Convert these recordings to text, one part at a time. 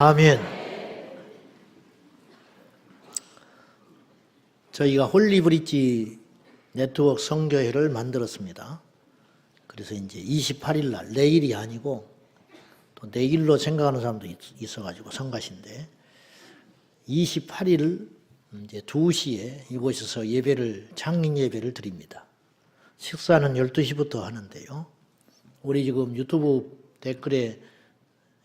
아멘. 저희가 홀리브릿지 네트워크 성교회를 만들었습니다. 그래서 이제 28일 날, 내일이 아니고 또 내일로 생각하는 사람도 있어가지고 성가신데 28일 이제 2시에 이곳에서 창립 예배를 드립니다. 식사는 12시부터 하는데요. 우리 지금 유튜브 댓글에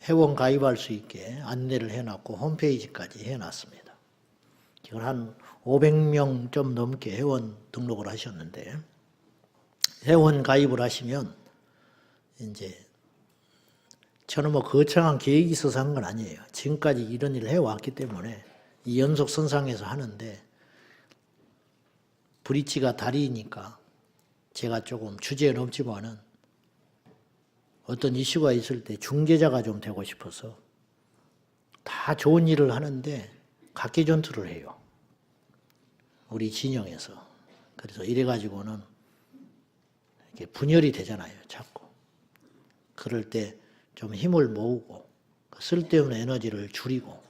회원 가입할 수 있게 안내를 해놨고 홈페이지까지 해놨습니다. 지금 한 500명 좀 넘게 회원 등록을 하셨는데 회원 가입을 하시면 이제 저는 뭐 거창한 계획이 있어서 한 건 아니에요. 지금까지 이런 일을 해왔기 때문에 이 연속 선상에서 하는데 브릿지가 다리니까 제가 조금 주제에 넘지만은 어떤 이슈가 있을 때 중재자가 좀 되고 싶어서 다 좋은 일을 하는데 각계전투를 해요. 우리 진영에서. 그래서 이래가지고는 이렇게 분열이 되잖아요, 자꾸. 그럴 때 좀 힘을 모으고 쓸데없는 에너지를 줄이고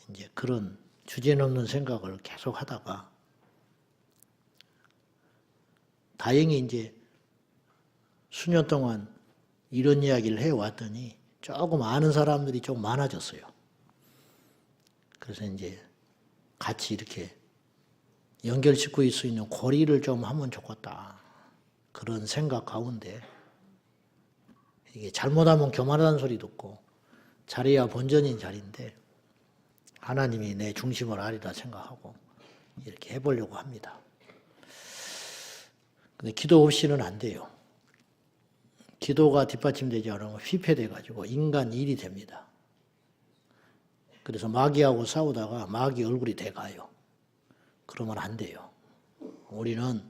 이제 그런 주제 넘는 생각을 계속 하다가 다행히 이제 수년 동안 이런 이야기를 해왔더니 조금 아는 사람들이 좀 많아졌어요. 그래서 이제 같이 이렇게 연결짓고 있을 수 있는 고리를 좀 하면 좋겠다. 그런 생각 가운데 이게 잘못하면 교만하다는 소리 듣고 자리야 본전인 자리인데 하나님이 내 중심을 아리라 생각하고 이렇게 해보려고 합니다. 근데 기도 없이는 안 돼요. 기도가 뒷받침되지 않으면 휘폐돼가지고 인간 일이 됩니다. 그래서 마귀하고 싸우다가 마귀 얼굴이 돼가요. 그러면 안 돼요. 우리는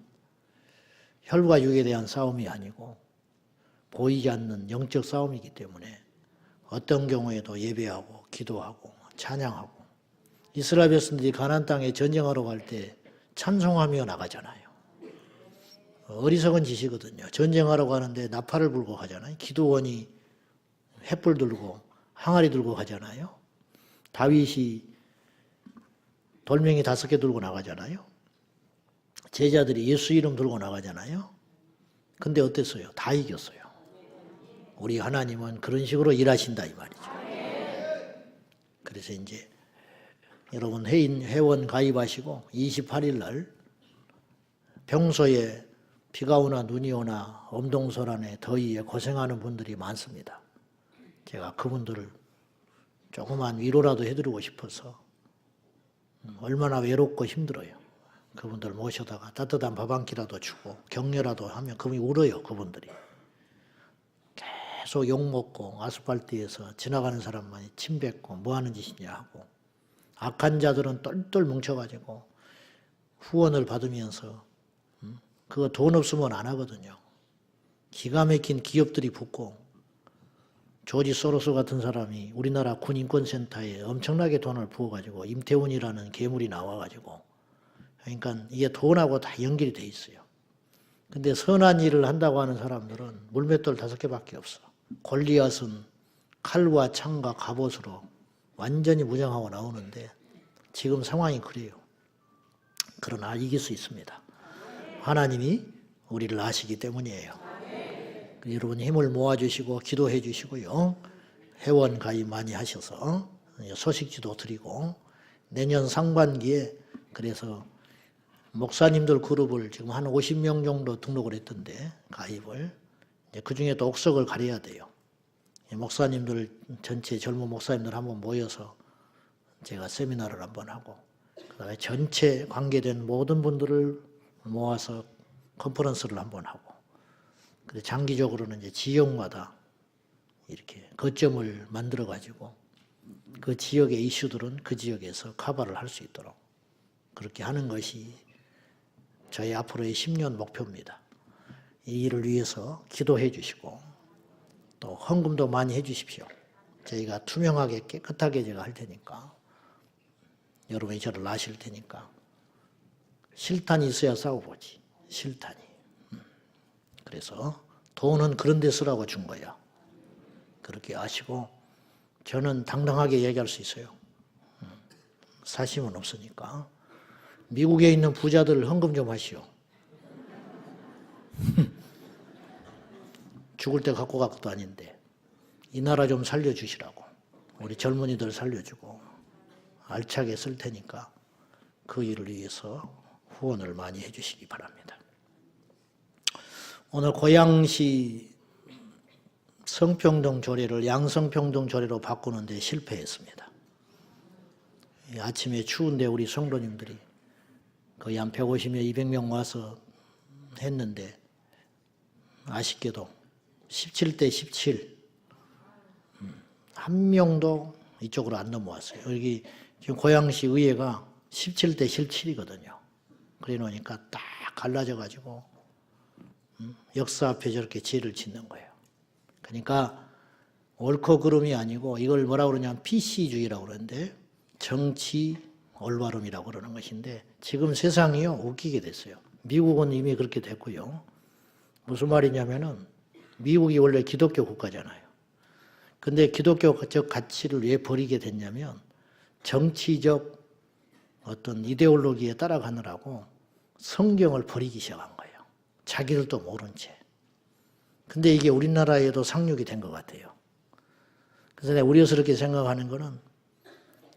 혈과 육에 대한 싸움이 아니고 보이지 않는 영적 싸움이기 때문에 어떤 경우에도 예배하고 기도하고 찬양하고 이스라엘 백성들이 가나안 땅에 전쟁하러 갈 때 찬송하며 나가잖아요. 어리석은 짓이거든요. 전쟁하러 가는데 나팔을 불고 가잖아요. 기도원이 횃불 들고 항아리 들고 가잖아요. 다윗이 돌멩이 5개 들고 나가잖아요. 제자들이 예수 이름 들고 나가잖아요. 근데 어땠어요? 다 이겼어요. 우리 하나님은 그런 식으로 일하신다 이 말이죠. 그래서 이제 여러분 회원 가입하시고 28일 날 평소에 비가 오나 눈이 오나 엄동설안에 더위에 고생하는 분들이 많습니다. 제가 그분들을 조그만 위로라도 해드리고 싶어서 얼마나 외롭고 힘들어요. 그분들 모셔다가 따뜻한 밥 한 끼라도 주고 격려라도 하면 그분이 울어요. 그분들이. 계속 욕먹고 아스팔트에서 지나가는 사람만이 침 뱉고 뭐 하는 짓이냐 하고 악한 자들은 똘똘 뭉쳐가지고 후원을 받으면서 그거 돈 없으면 안 하거든요. 기가 막힌 기업들이 붙고 조지 소로스 같은 사람이 우리나라 군인권센터에 엄청나게 돈을 부어가지고 임태훈이라는 괴물이 나와가지고 그러니까 이게 돈하고 다 연결이 돼 있어요. 근데 선한 일을 한다고 하는 사람들은 물맷돌 5개밖에 없어. 골리앗은 칼과 창과 갑옷으로 완전히 무장하고 나오는데 지금 상황이 그래요. 그러나 이길 수 있습니다. 하나님이 우리를 아시기 때문이에요. 여러분 힘을 모아주시고 기도해 주시고요. 회원 가입 많이 하셔서 소식지도 드리고 내년 상반기에 그래서 목사님들 그룹을 지금 한 50명 정도 등록을 했던데 가입을 그 중에 또 옥석을 가려야 돼요. 목사님들 전체 젊은 목사님들 한번 모여서 제가 세미나를 한번 하고 그다음에 전체 관계된 모든 분들을 모아서 컨퍼런스를 한번 하고 그래서 장기적으로는 이제 지역마다 이렇게 거점을 만들어 가지고 그 지역의 이슈들은 그 지역에서 커버를 할 수 있도록 그렇게 하는 것이 저희 앞으로의 10년 목표입니다. 이 일을 위해서 기도해 주시고 또 헌금도 많이 해 주십시오. 저희가 투명하게 깨끗하게 제가 할 테니까 여러분이 저를 아실 테니까 실탄이 있어야 싸워보지. 실탄이. 그래서 돈은 그런 데 쓰라고 준 거야. 그렇게 아시고 저는 당당하게 얘기할 수 있어요. 사심은 없으니까. 미국에 있는 부자들 헌금 좀 하시오. 죽을 때 갖고 갈 것도 아닌데 이 나라 좀 살려주시라고. 우리 젊은이들 살려주고 알차게 쓸 테니까 그 일을 위해서 후원을 많이 해주시기 바랍니다. 오늘 고양시 성평등 조례를 양성평등 조례로 바꾸는데 실패했습니다. 아침에 추운데 우리 성도님들이 거의 한 150명, 200명 와서 했는데 아쉽게도 17대 17, 한 명도 이쪽으로 안 넘어왔어요. 여기 지금 고양시 의회가 17대 17이거든요. 그래 놓으니까 딱 갈라져가지고 역사 앞에 저렇게 죄를 짓는 거예요. 그러니까 옳고 그름이 아니고 이걸 뭐라고 그러냐면 PC주의라고 그러는데 정치 올바름이라고 그러는 것인데 지금 세상이요 웃기게 됐어요. 미국은 이미 그렇게 됐고요. 무슨 말이냐면은 미국이 원래 기독교 국가잖아요. 근데 기독교적 가치를 왜 버리게 됐냐면 정치적 어떤 이데올로기에 따라가느라고 성경을 버리기 시작한 거예요. 자기들도 모른 채. 근데 이게 우리나라에도 상륙이 된 것 같아요. 그래서 내가 우려스럽게 생각하는 거는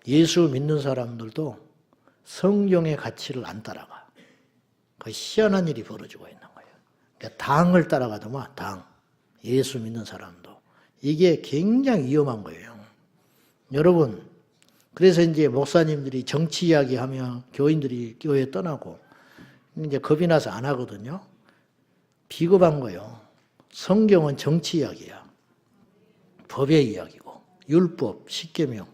예수 믿는 사람들도 성경의 가치를 안 따라가. 그 희한한 일이 벌어지고 있는 거예요. 그러니까 당을 따라가더만 당. 예수 믿는 사람도. 이게 굉장히 위험한 거예요. 여러분, 그래서 이제 목사님들이 정치 이야기하면 교인들이 교회 떠나고 이제 겁이 나서 안 하거든요. 비겁한 거예요. 성경은 정치 이야기야. 법의 이야기고 율법, 십계명.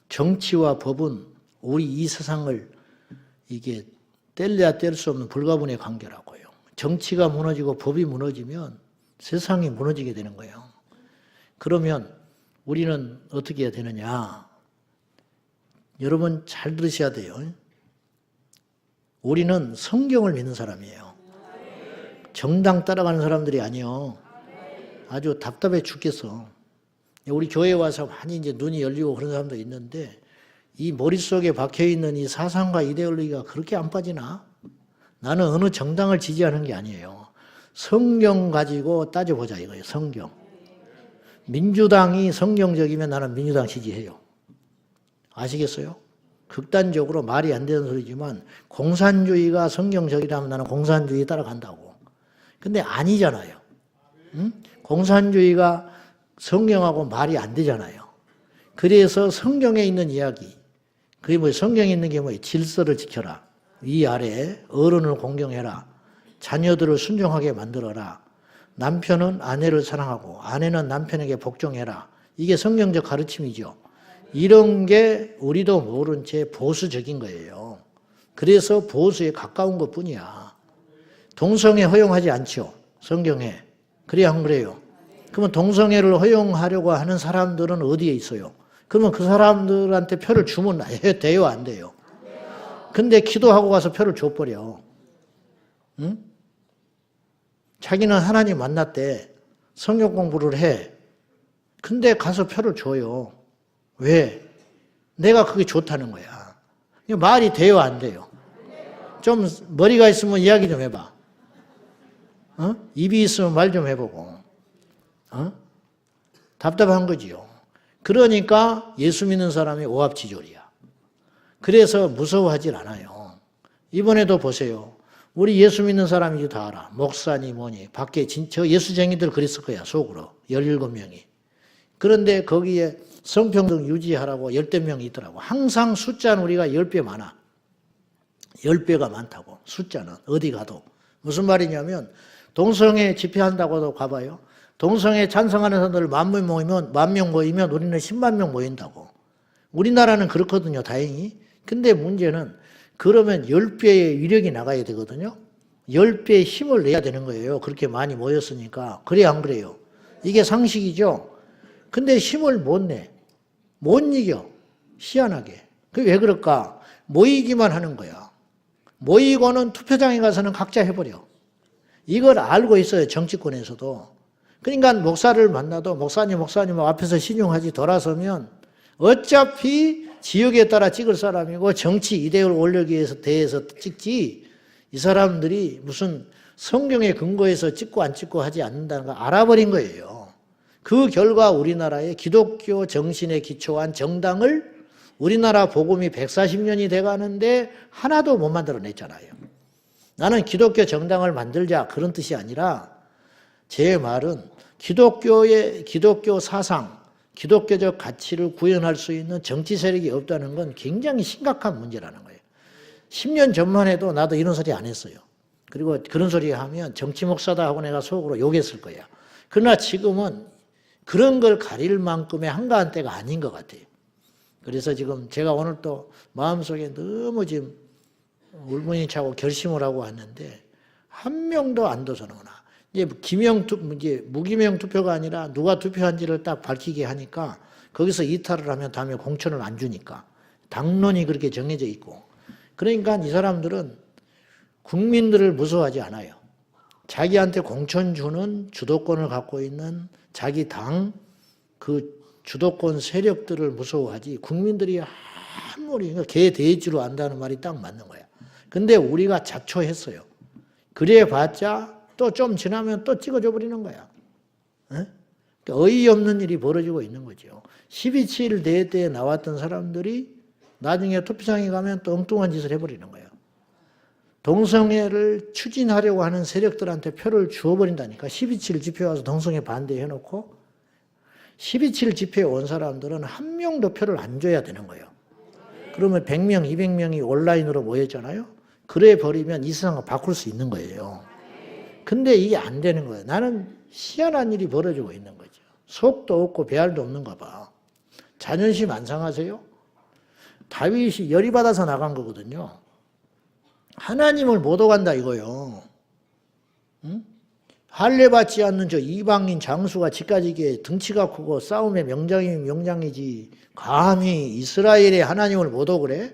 정치와 법은 우리 이 세상을 이게 뗄래야 뗄 수 없는 불가분의 관계라고요. 정치가 무너지고 법이 무너지면 세상이 무너지게 되는 거예요. 그러면 우리는 어떻게 해야 되느냐? 여러분 잘 들으셔야 돼요. 우리는 성경을 믿는 사람이에요. 정당 따라가는 사람들이 아니요. 아주 답답해 죽겠어. 우리 교회에 와서 많이 이제 눈이 열리고 그런 사람도 있는데 이 머릿속에 박혀있는 이 사상과 이데올로기가 그렇게 안 빠지나? 나는 어느 정당을 지지하는 게 아니에요. 성경 가지고 따져보자 이거예요. 성경. 민주당이 성경적이면 나는 민주당 지지해요. 아시겠어요? 극단적으로 말이 안 되는 소리지만 공산주의가 성경적이라면 나는 공산주의 따라간다고. 근데 아니잖아요. 응? 공산주의가 성경하고 말이 안 되잖아요. 그래서 성경에 있는 이야기, 그게 뭐 성경에 있는 게 뭐예요? 질서를 지켜라. 위아래 어른을 공경해라. 자녀들을 순종하게 만들어라. 남편은 아내를 사랑하고 아내는 남편에게 복종해라. 이게 성경적 가르침이죠. 이런 게 우리도 모른 채 보수적인 거예요. 그래서 보수에 가까운 것뿐이야. 동성애 허용하지 않죠. 성경에. 그래야 안 그래요? 그러면 동성애를 허용하려고 하는 사람들은 어디에 있어요? 그러면 그 사람들한테 표를 주면 돼요, 안 돼요? 근데 기도하고 가서 표를 줘버려. 응? 자기는 하나님 만났대. 성경 공부를 해. 근데 가서 표를 줘요. 왜? 내가 그게 좋다는 거야. 말이 돼요, 안 돼요? 좀 머리가 있으면 이야기 좀 해봐. 어? 입이 있으면 말 좀 해보고. 어? 답답한 거지요. 그러니까 예수 믿는 사람이 오합지졸이야. 그래서 무서워하질 않아요. 이번에도 보세요. 우리 예수 믿는 사람이 다 알아. 목사니 뭐니. 밖에 저 예수쟁이들 그랬을 거야. 속으로. 17명이. 그런데 거기에 성평등 유지하라고 10대 명이 있더라고. 항상 숫자는 우리가 10배 많아. 10배가 많다고. 숫자는 어디 가도. 무슨 말이냐면 동성애 집회한다고도 가봐요. 동성애 찬성하는 사람들 10,000명 모이면 우리는 10만 명 모인다고. 우리나라는 그렇거든요. 다행히. 근데 문제는 그러면 10배의 위력이 나가야 되거든요. 10배의 힘을 내야 되는 거예요. 그렇게 많이 모였으니까. 그래 안 그래요? 이게 상식이죠. 근데 힘을 못 내. 못 이겨. 희한하게. 그게 왜 그럴까? 모이기만 하는 거야. 모이고는 투표장에 가서는 각자 해버려. 이걸 알고 있어요. 정치권에서도. 그러니까 목사를 만나도 목사님 앞에서 신용하지 돌아서면 어차피 지역에 따라 찍을 사람이고 정치 이데올 원력에 대해서 찍지, 이 사람들이 무슨 성경의 근거에서 찍고 안 찍고 하지 않는다는 걸 알아버린 거예요. 그 결과 우리나라의 기독교 정신에 기초한 정당을 우리나라 복음이 140년이 돼가는데 하나도 못 만들어냈잖아요. 나는 기독교 정당을 만들자 그런 뜻이 아니라 제 말은 기독교 사상, 기독교적 가치를 구현할 수 있는 정치 세력이 없다는 건 굉장히 심각한 문제라는 거예요. 10년 전만 해도 나도 이런 소리 안 했어요. 그리고 그런 소리 하면 정치 목사다 하고 내가 속으로 욕했을 거야. 그러나 지금은 그런 걸 가릴 만큼의 한가한 때가 아닌 것 같아요. 그래서 지금 제가 오늘 또 마음속에 너무 지금 울분이 차고 결심을 하고 왔는데 한 명도 안 둬서는구나. 이제 무기명 투표가 아니라 누가 투표한지를 딱 밝히게 하니까 거기서 이탈을 하면 다음에 공천을 안 주니까 당론이 그렇게 정해져 있고, 그러니까 이 사람들은 국민들을 무서워하지 않아요. 자기한테 공천 주는 주도권을 갖고 있는 자기 당 그 주도권 세력들을 무서워하지 국민들이 아무리 개 돼지로 안다는 말이 딱 맞는 거야. 근데 우리가 자초했어요. 그래 봤자 또 좀 지나면 또 찍어줘 버리는 거야. 그러니까 어이없는 일이 벌어지고 있는 거죠. 12.7 대회 때 나왔던 사람들이 나중에 투표장에 가면 또 엉뚱한 짓을 해버리는 거예요. 동성애를 추진하려고 하는 세력들한테 표를 주어버린다니까. 12.7 집회 와서 동성애 반대해놓고 12.7 집회에 온 사람들은 한 명도 표를 안 줘야 되는 거예요. 그러면 100명, 200명이 온라인으로 모였잖아요. 그래 버리면 이 세상을 바꿀 수 있는 거예요. 근데 이게 안 되는 거예요. 나는 희한한 일이 벌어지고 있는 거죠. 속도 없고 배알도 없는가 봐. 자존심 안 상하세요? 다윗이 열이 받아서 나간 거거든요. 하나님을 못 오간다 이거요. 응? 할례 받지 않는 저 이방인 장수가 지까지게 덩치가 크고 싸움의 명장이면 명장이지 감히 이스라엘의 하나님을 못 오그래?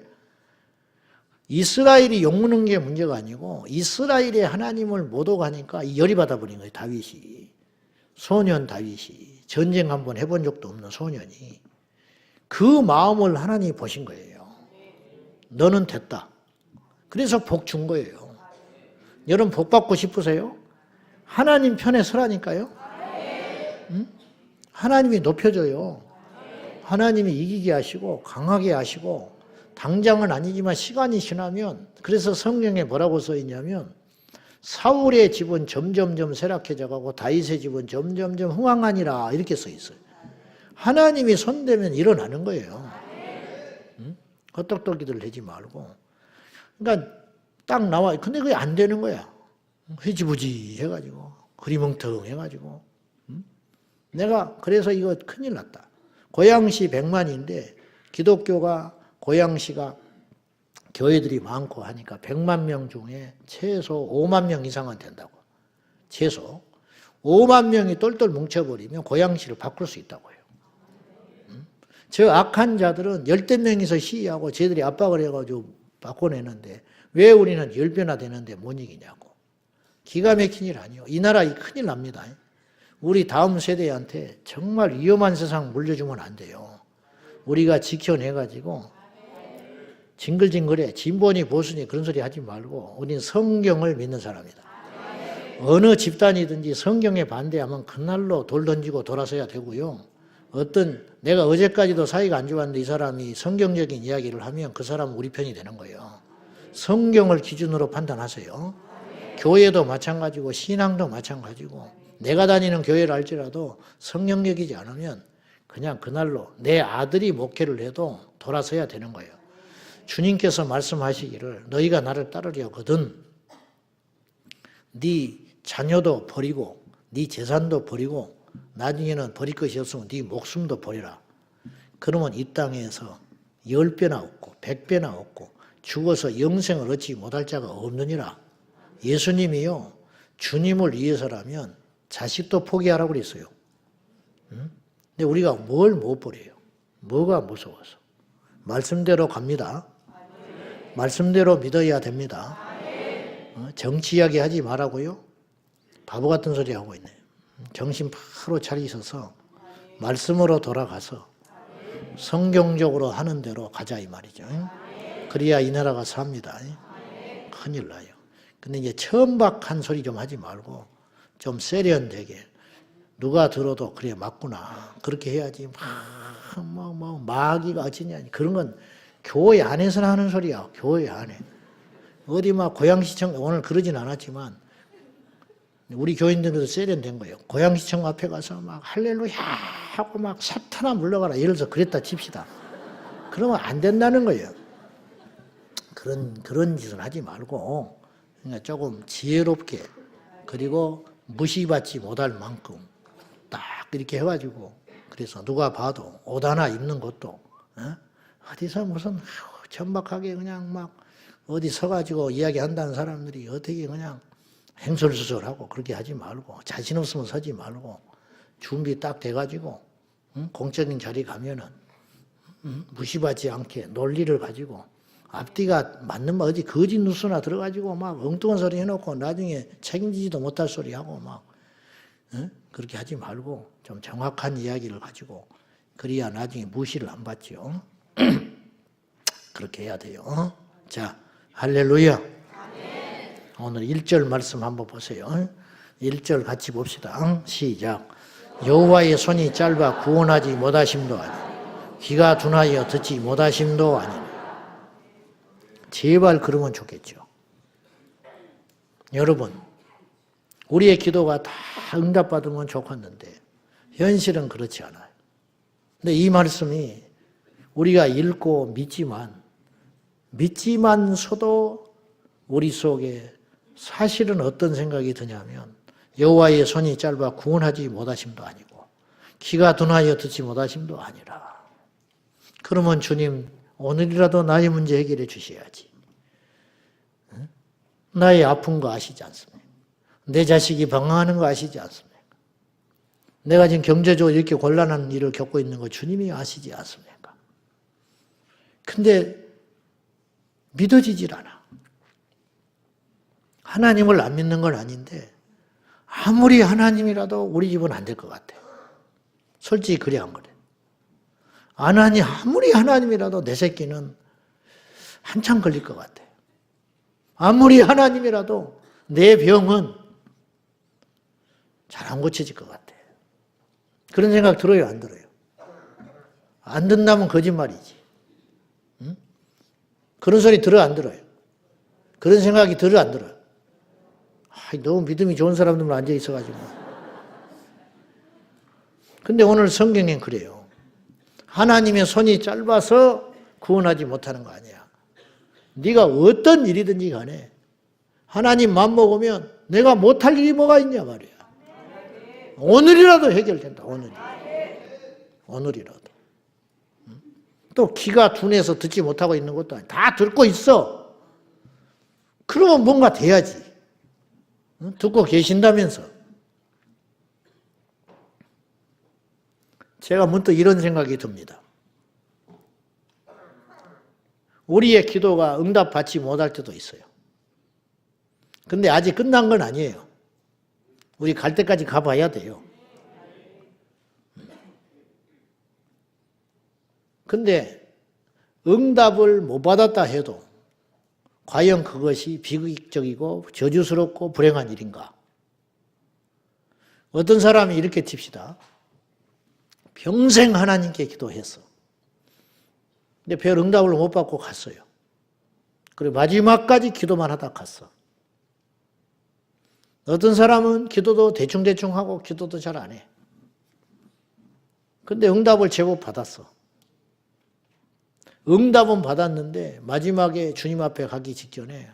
이스라엘이 욕먹는 게 문제가 아니고 이스라엘의 하나님을 못 오가니까 열이 받아버린 거예요. 다윗이. 소년 다윗이. 전쟁 한번 해본 적도 없는 소년이. 그 마음을 하나님이 보신 거예요. 너는 됐다. 그래서 복 준 거예요. 여러분 복 받고 싶으세요? 하나님 편에 서라니까요. 응? 하나님이 높여줘요. 하나님이 이기게 하시고 강하게 하시고, 당장은 아니지만 시간이 지나면, 그래서 성경에 뭐라고 써 있냐면 사울의 집은 점점점 쇠락해져 가고 다윗의 집은 점점점 흥황하니라 이렇게 써 있어요. 하나님이 손대면 일어나는 거예요. 응? 헛똑똑이들 내지 말고. 그러니까 딱 나와. 근데 그게 안 되는 거야. 흐지부지 해가지고 흐리멍텅 해가지고. 응? 내가 그래서 이거 큰일 났다. 고양시 100만인데 기독교가 고양시가 교회들이 많고 하니까 100만 명 중에 최소 5만 명 이상은 된다고. 최소 5만 명이 똘똘 뭉쳐버리면 고양시를 바꿀 수 있다고 해요. 응? 저 악한 자들은 열댓 명이서 시위하고 쟤들이 압박을 해가지고 바꿔내는데 왜 우리는 10배나 되는데 못 이기냐고. 기가 막힌 일 아니에요. 이 나라 큰일 납니다. 우리 다음 세대한테 정말 위험한 세상 물려주면 안 돼요. 우리가 지켜내가지고 징글징글해. 진보니 보수니 그런 소리 하지 말고 우리는 성경을 믿는 사람이다. 어느 집단이든지 성경에 반대하면 그날로 돌 던지고 돌아서야 되고요. 내가 어제까지도 사이가 안 좋았는데 이 사람이 성경적인 이야기를 하면 그 사람은 우리 편이 되는 거예요. 성경을 기준으로 판단하세요. 교회도 마찬가지고 신앙도 마찬가지고 내가 다니는 교회를 할지라도 성경적이지 않으면 그냥 그날로 내 아들이 목회를 해도 돌아서야 되는 거예요. 주님께서 말씀하시기를 너희가 나를 따르려거든 네 자녀도 버리고 네 재산도 버리고 나중에는 버릴 것이 없으면 네 목숨도 버리라. 그러면 이 땅에서 10배나 얻고 100배나 얻고 죽어서 영생을 얻지 못할 자가 없느니라. 예수님이요, 주님을 위해서라면 자식도 포기하라고 그랬어요. 근데 우리가 뭘 못 버려요? 뭐가 무서워서? 말씀대로 갑니다. 말씀대로 믿어야 됩니다. 정치 이야기 하지 말라고요? 바보 같은 소리 하고 있네. 정신 바로 차리셔서 말씀으로 돌아가서 성경적으로 하는 대로 가자 이 말이죠. 그래야 이 나라가 삽니다. 큰일 나요. 근데 이제 천박한 소리 좀 하지 말고 좀 세련되게 누가 들어도 그래 맞구나 그렇게 해야지. 마귀가 어찌냐 그런 건 교회 안에서는 하는 소리야. 교회 안에 어디 막 고양시청 오늘 그러진 않았지만 우리 교인들도 세련된 거예요. 고양시청 앞에 가서 막 할렐루야 하고 막 사탄아 물러가라 예를 들어서 그랬다 칩시다. 그러면 안 된다는 거예요. 그런 짓은 하지 말고 그러니까 조금 지혜롭게 그리고 무시받지 못할 만큼 딱 이렇게 해가지고 그래서 누가 봐도 옷 하나 입는 것도 어디서 무슨 천박하게 그냥 막 어디 서가지고 이야기한다는 사람들이 어떻게 그냥 행설수설하고 그렇게 하지 말고 자신 없으면 서지 말고 준비 딱 돼가지고 공적인 자리 가면은 무시받지 않게 논리를 가지고 앞뒤가 맞는 말 어디 거짓 뉴스나 들어가지고 막 엉뚱한 소리 해놓고 나중에 책임지지도 못할 소리 하고 막 그렇게 하지 말고 좀 정확한 이야기를 가지고 그래야 나중에 무시를 안 받죠. 그렇게 해야 돼요. 자, 할렐루야. 아멘. 오늘 1절 말씀 한번 보세요. 1절 같이 봅시다. 시작. 여호와의 손이 짧아 구원하지 못하심도 아니니 귀가 둔하여 듣지 못하심도 아니니. 제발 그러면 좋겠죠. 여러분, 우리의 기도가 다 응답받으면 좋겠는데 현실은 그렇지 않아요. 근데 이 말씀이 우리가 읽고 믿지만서도 우리 속에 사실은 어떤 생각이 드냐면 여호와의 손이 짧아 구원하지 못하심도 아니고 귀가 둔하여 듣지 못하심도 아니라. 그러면 주님 오늘이라도 나의 문제 해결해 주셔야지. 나의 아픈 거 아시지 않습니까? 내 자식이 방황하는 거 아시지 않습니까? 내가 지금 경제적으로 이렇게 곤란한 일을 겪고 있는 거 주님이 아시지 않습니까? 근데 믿어지질 않아. 하나님을 안 믿는 건 아닌데 아무리 하나님이라도 우리 집은 안 될 것 같아. 솔직히 그래 안 그래? 아무리 하나님이라도 내 새끼는 한참 걸릴 것 같아. 아무리 하나님이라도 내 병은 잘 안 고쳐질 것 같아. 그런 생각 들어요, 안 들어요? 안 든다면 거짓말이지. 응? 그런 소리 들어, 안 들어요? 그런 생각이 들어, 안 들어요? 너무 믿음이 좋은 사람들만 앉아 있어가지고. 근데 오늘 성경엔 그래요. 하나님의 손이 짧아서 구원하지 못하는 거 아니야. 네가 어떤 일이든지 간에 하나님 맘먹으면 내가 못할 일이 뭐가 있냐 말이야. 오늘이라도 해결된다. 오늘이라도. 또 귀가 둔해서 듣지 못하고 있는 것도 아니야. 다 듣고 있어. 그러면 뭔가 돼야지. 듣고 계신다면서. 제가 문득 이런 생각이 듭니다. 우리의 기도가 응답받지 못할 때도 있어요. 근데 아직 끝난 건 아니에요. 우리 갈 때까지 가봐야 돼요. 근데 응답을 못 받았다 해도 과연 그것이 비극적이고 저주스럽고 불행한 일인가? 어떤 사람이 이렇게 칩시다. 평생 하나님께 기도했어. 근데 별 응답을 못 받고 갔어요. 그리고 마지막까지 기도만 하다 갔어. 어떤 사람은 기도도 대충대충 하고 기도도 잘 안 해. 근데 응답을 제법 받았어. 응답은 받았는데 마지막에 주님 앞에 가기 직전에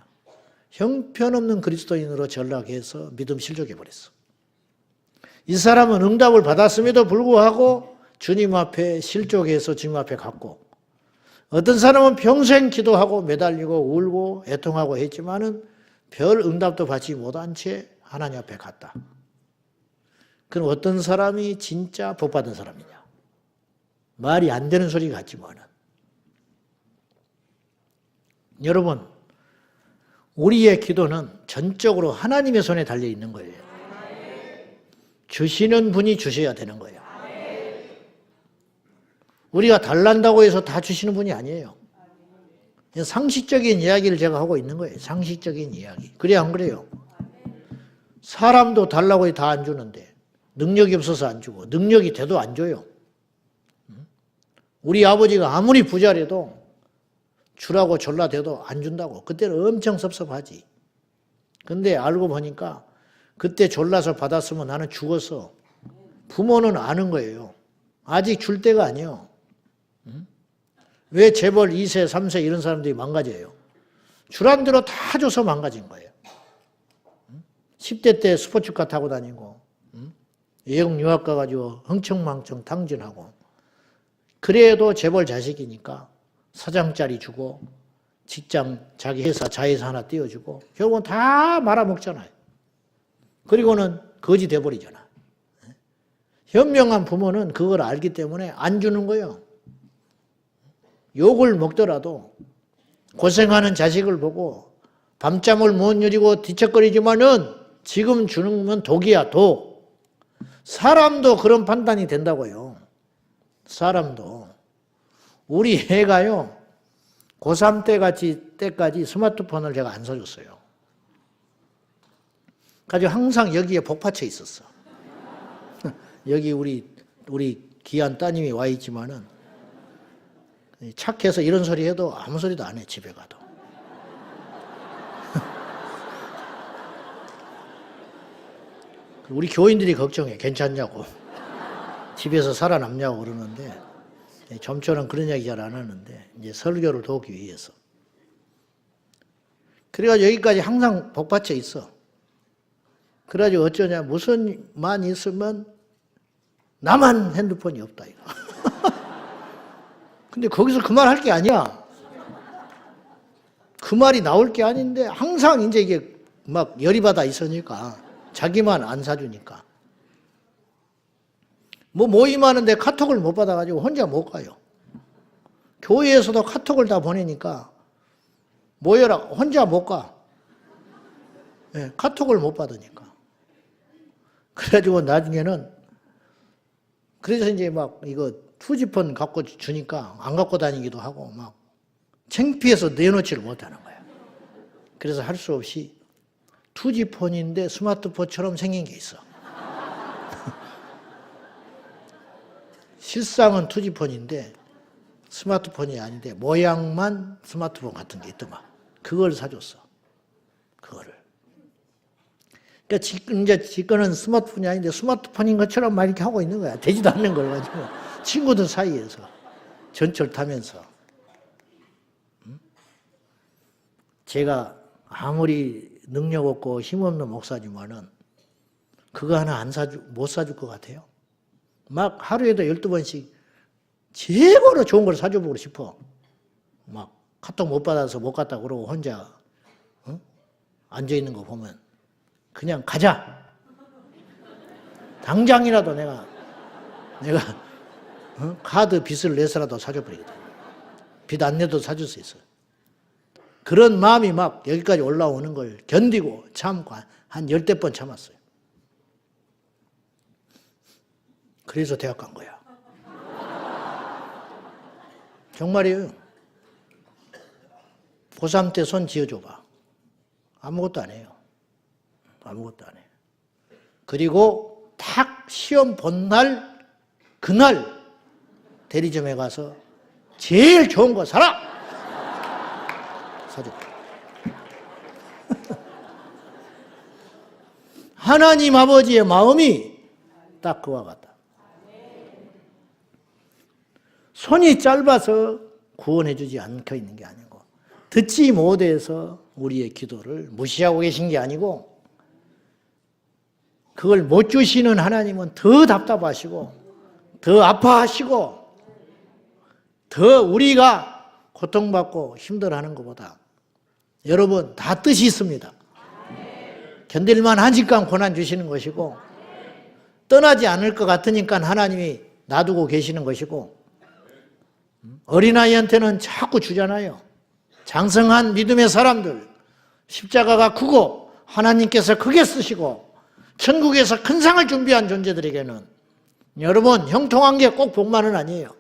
형편없는 그리스도인으로 전락해서 믿음 실족해버렸어. 이 사람은 응답을 받았음에도 불구하고 주님 앞에 실족해서 주님 앞에 갔고, 어떤 사람은 평생 기도하고 매달리고 울고 애통하고 했지만은 별 응답도 받지 못한 채 하나님 앞에 갔다. 그럼 어떤 사람이 진짜 복받은 사람이냐? 말이 안 되는 소리 같지만은. 여러분, 우리의 기도는 전적으로 하나님의 손에 달려 있는 거예요. 주시는 분이 주셔야 되는 거예요. 우리가 달란다고 해서 다 주시는 분이 아니에요. 상식적인 이야기를 제가 하고 있는 거예요. 상식적인 이야기. 그래야 안 그래요? 사람도 달라고 해서 다 안 주는데 능력이 없어서 안 주고 능력이 돼도 안 줘요. 우리 아버지가 아무리 부자라도 주라고 졸라대도 안 준다고. 그때는 엄청 섭섭하지. 근데 알고 보니까 그때 졸라서 받았으면 나는 죽었어. 부모는 아는 거예요. 아직 줄 때가 아니에요. 왜 재벌 2세, 3세 이런 사람들이 망가져요? 주란 대로 다 줘서 망가진 거예요. 10대 때 스포츠카 타고 다니고 외국 유학 가가지고 흥청망청 탕진하고 그래도 재벌 자식이니까 사장짜리 주고 직장 자기 회사 자회사 하나 띄워주고 결국은 다 말아먹잖아요. 그리고는 거지 돼버리잖아. 현명한 부모는 그걸 알기 때문에 안 주는 거예요. 욕을 먹더라도 고생하는 자식을 보고 밤잠을 못 이루고 뒤척거리지만은 지금 주는 건 독이야, 독. 사람도 그런 판단이 된다고요. 사람도. 우리 애가요, 고3 때까지 스마트폰을 제가 안 사줬어요. 가지고 항상 여기에 복받쳐 있었어. 여기 우리 귀한 따님이 와 있지만은 착해서 이런 소리 해도 아무 소리도 안 해, 집에 가도. 우리 교인들이 걱정해. 괜찮냐고. 집에서 살아남냐고 그러는데 점처럼 그런 이야기 잘 안 하는데 이제 설교를 도우기 위해서. 그래가지고 여기까지 항상 복받쳐 있어. 그래가지고 어쩌냐. 무슨 만 있으면 나만 핸드폰이 없다 이거. 근데 거기서 그 말 할 게 아니야. 그 말이 나올 게 아닌데 항상 이제 이게 막 열이 받아 있으니까 자기만 안 사주니까. 뭐 모임하는데 카톡을 못 받아가지고 혼자 못 가요. 교회에서도 카톡을 다 보내니까 모여라 혼자 못 가. 네, 카톡을 못 받으니까. 그래가지고 나중에는 그래서 이제 막 이거 투지폰 갖고 주니까 안 갖고 다니기도 하고 막 창피해서 내놓지를 못하는 거야. 그래서 할 수 없이 투지폰인데 스마트폰처럼 생긴 게 있어. 실상은 투지폰인데 스마트폰이 아닌데 모양만 스마트폰 같은 게 있더만. 그걸 사줬어. 그거를. 그러니까 이제 지 거는 스마트폰이 아닌데 스마트폰인 것처럼 막 이렇게 하고 있는 거야. 되지도 않는 걸 가지고. 친구들 사이에서 전철 타면서. 제가 아무리 능력 없고 힘없는 목사지만은 그거 하나 못 사줄 것 같아요. 막 하루에도 12번씩 최고로 좋은 걸 사줘보고 싶어. 막 카톡 못 받아서 못 갔다 그러고 혼자 앉아있는 거 보면 그냥 가자. 당장이라도 내가 카드 빚을 내서라도 사줘버리거든. 빚 안 내도 사줄 수 있어. 그런 마음이 막 여기까지 올라오는 걸 견디고 참고 한 10대 번 참았어요. 그래서 대학 간 거야. 정말이에요. 고3 때 손 쥐어줘봐. 아무것도 안 해요. 아무것도 안 해요. 그리고 탁 시험 본 날, 그날 대리점에 가서 제일 좋은 거 사라! 사줘. 하나님 아버지의 마음이 딱 그와 같다. 손이 짧아서 구원해주지 않고 있는 게 아니고 듣지 못해서 우리의 기도를 무시하고 계신 게 아니고 그걸 못 주시는 하나님은 더 답답하시고 더 아파하시고 더 우리가 고통받고 힘들어하는 것보다 여러분 다 뜻이 있습니다. 견딜만 하니까 고난 주시는 것이고 떠나지 않을 것 같으니까 하나님이 놔두고 계시는 것이고 어린아이한테는 자꾸 주잖아요. 장성한 믿음의 사람들 십자가가 크고 하나님께서 크게 쓰시고 천국에서 큰 상을 준비한 존재들에게는 여러분 형통한 게 꼭 복만은 아니에요.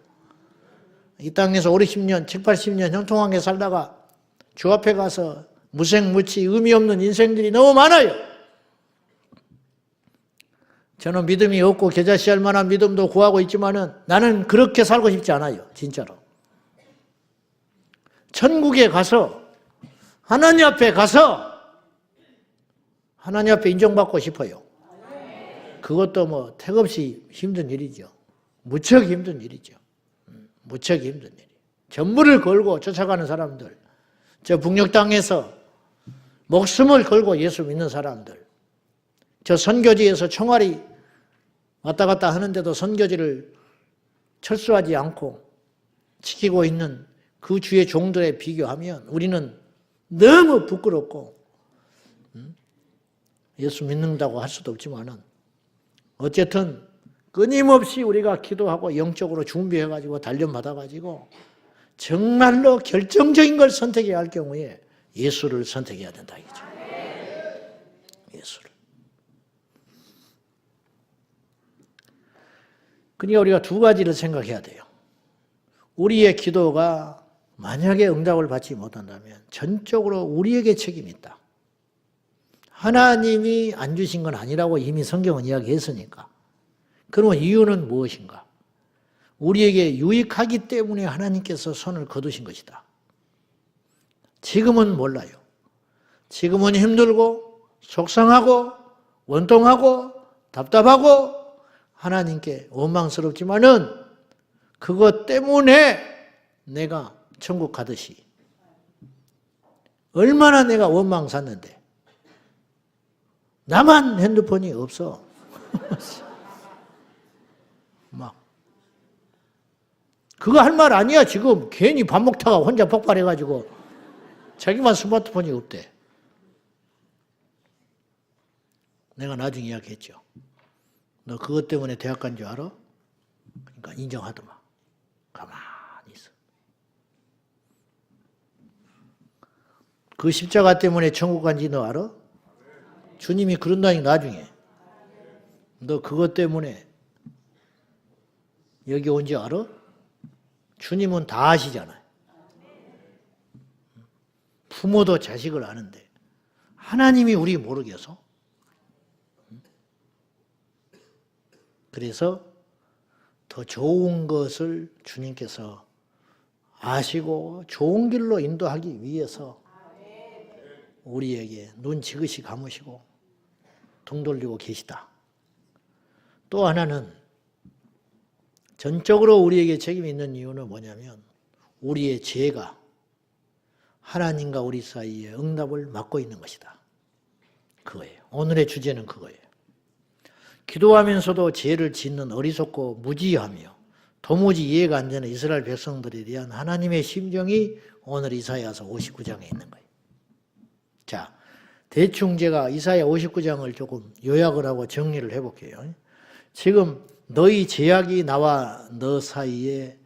이 땅에서 50년, 7, 80년 형통한 게 살다가 주 앞에 가서 무색무취 의미 없는 인생들이 너무 많아요. 저는 믿음이 없고 겨자씨할 만한 믿음도 구하고 있지만은 나는 그렇게 살고 싶지 않아요. 진짜로. 천국에 가서 하나님 앞에 가서 하나님 앞에 인정받고 싶어요. 그것도 뭐 택없이 힘든 일이죠. 무척 힘든 일이죠. 무척 힘든 일이에요. 전부를 걸고 쫓아가는 사람들, 저 북녘 땅에서 목숨을 걸고 예수 믿는 사람들, 저 선교지에서 총알이 왔다 갔다 하는데도 선교지를 철수하지 않고 지키고 있는 그 주의 종들에 비교하면 우리는 너무 부끄럽고 예수 믿는다고 할 수도 없지만은 어쨌든 끊임없이 우리가 기도하고 영적으로 준비해가지고 단련받아가지고 정말로 결정적인 걸 선택해야 할 경우에 예수를 선택해야 된다 이거죠. 예수를. 그러니까 우리가 두 가지를 생각해야 돼요. 우리의 기도가 만약에 응답을 받지 못한다면 전적으로 우리에게 책임이 있다. 하나님이 안 주신 건 아니라고 이미 성경은 이야기했으니까. 그러면 이유는 무엇인가? 우리에게 유익하기 때문에 하나님께서 손을 거두신 것이다. 지금은 몰라요. 지금은 힘들고 속상하고 원통하고 답답하고 하나님께 원망스럽지만은 그것 때문에 내가 천국 가듯이 얼마나 내가 원망 샀는데 나만 핸드폰이 없어. 막 그거 할 말 아니야. 지금 괜히 밥 먹다가 혼자 폭발해가지고 자기만 스마트폰이 없대. 내가 나중에 이야기했죠. 너 그것 때문에 대학 간 줄 알아? 그러니까 인정하더만. 가만히 있어. 그 십자가 때문에 천국 간지 너 알아? 주님이 그런다니 나중에. 너 그것 때문에 여기 온 줄 알아? 주님은 다 아시잖아요. 부모도 자식을 아는데 하나님이 우리 모르겠어? 그래서 더 좋은 것을 주님께서 아시고 좋은 길로 인도하기 위해서 우리에게 눈 지그시 감으시고 등 돌리고 계시다. 또 하나는 전적으로 우리에게 책임이 있는 이유는 뭐냐면 우리의 죄가 하나님과 우리 사이에 응답을 막고 있는 것이다. 그거예요. 오늘의 주제는 그거예요. 기도하면서도 죄를 짓는 어리석고 무지하며 도무지 이해가 안 되는 이스라엘 백성들에 대한 하나님의 심정이 오늘 이사야서 59장에 있는 거예요. 자, 대충 제가 이사야 59장을 조금 요약을 하고 정리를 해볼게요. 지금 너희 죄악이 나와 너 사이에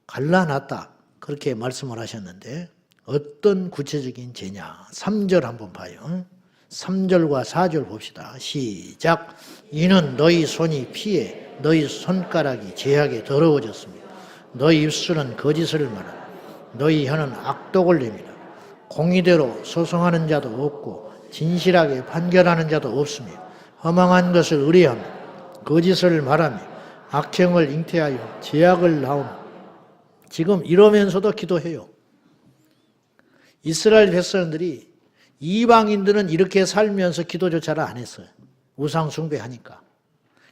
갈라놨다. 그렇게 말씀을 하셨는데 어떤 구체적인 죄냐. 3절 한번 봐요. 3절과 4절 봅시다. 시작. 이는 너희 손이 피해 너희 손가락이 죄악에 더러워졌습니다. 너희 입술은 거짓을 말하고 너희 혀는 악독을 내밀어 공의대로 소송하는 자도 없고 진실하게 판결하는 자도 없으며 허망한 것을 의뢰하며 거짓을 말하며 악행을 잉태하여 죄악을 낳으며. 지금 이러면서도 기도해요. 이스라엘 백성들이 이방인들은 이렇게 살면서 기도조차를 안 했어요. 우상 숭배하니까.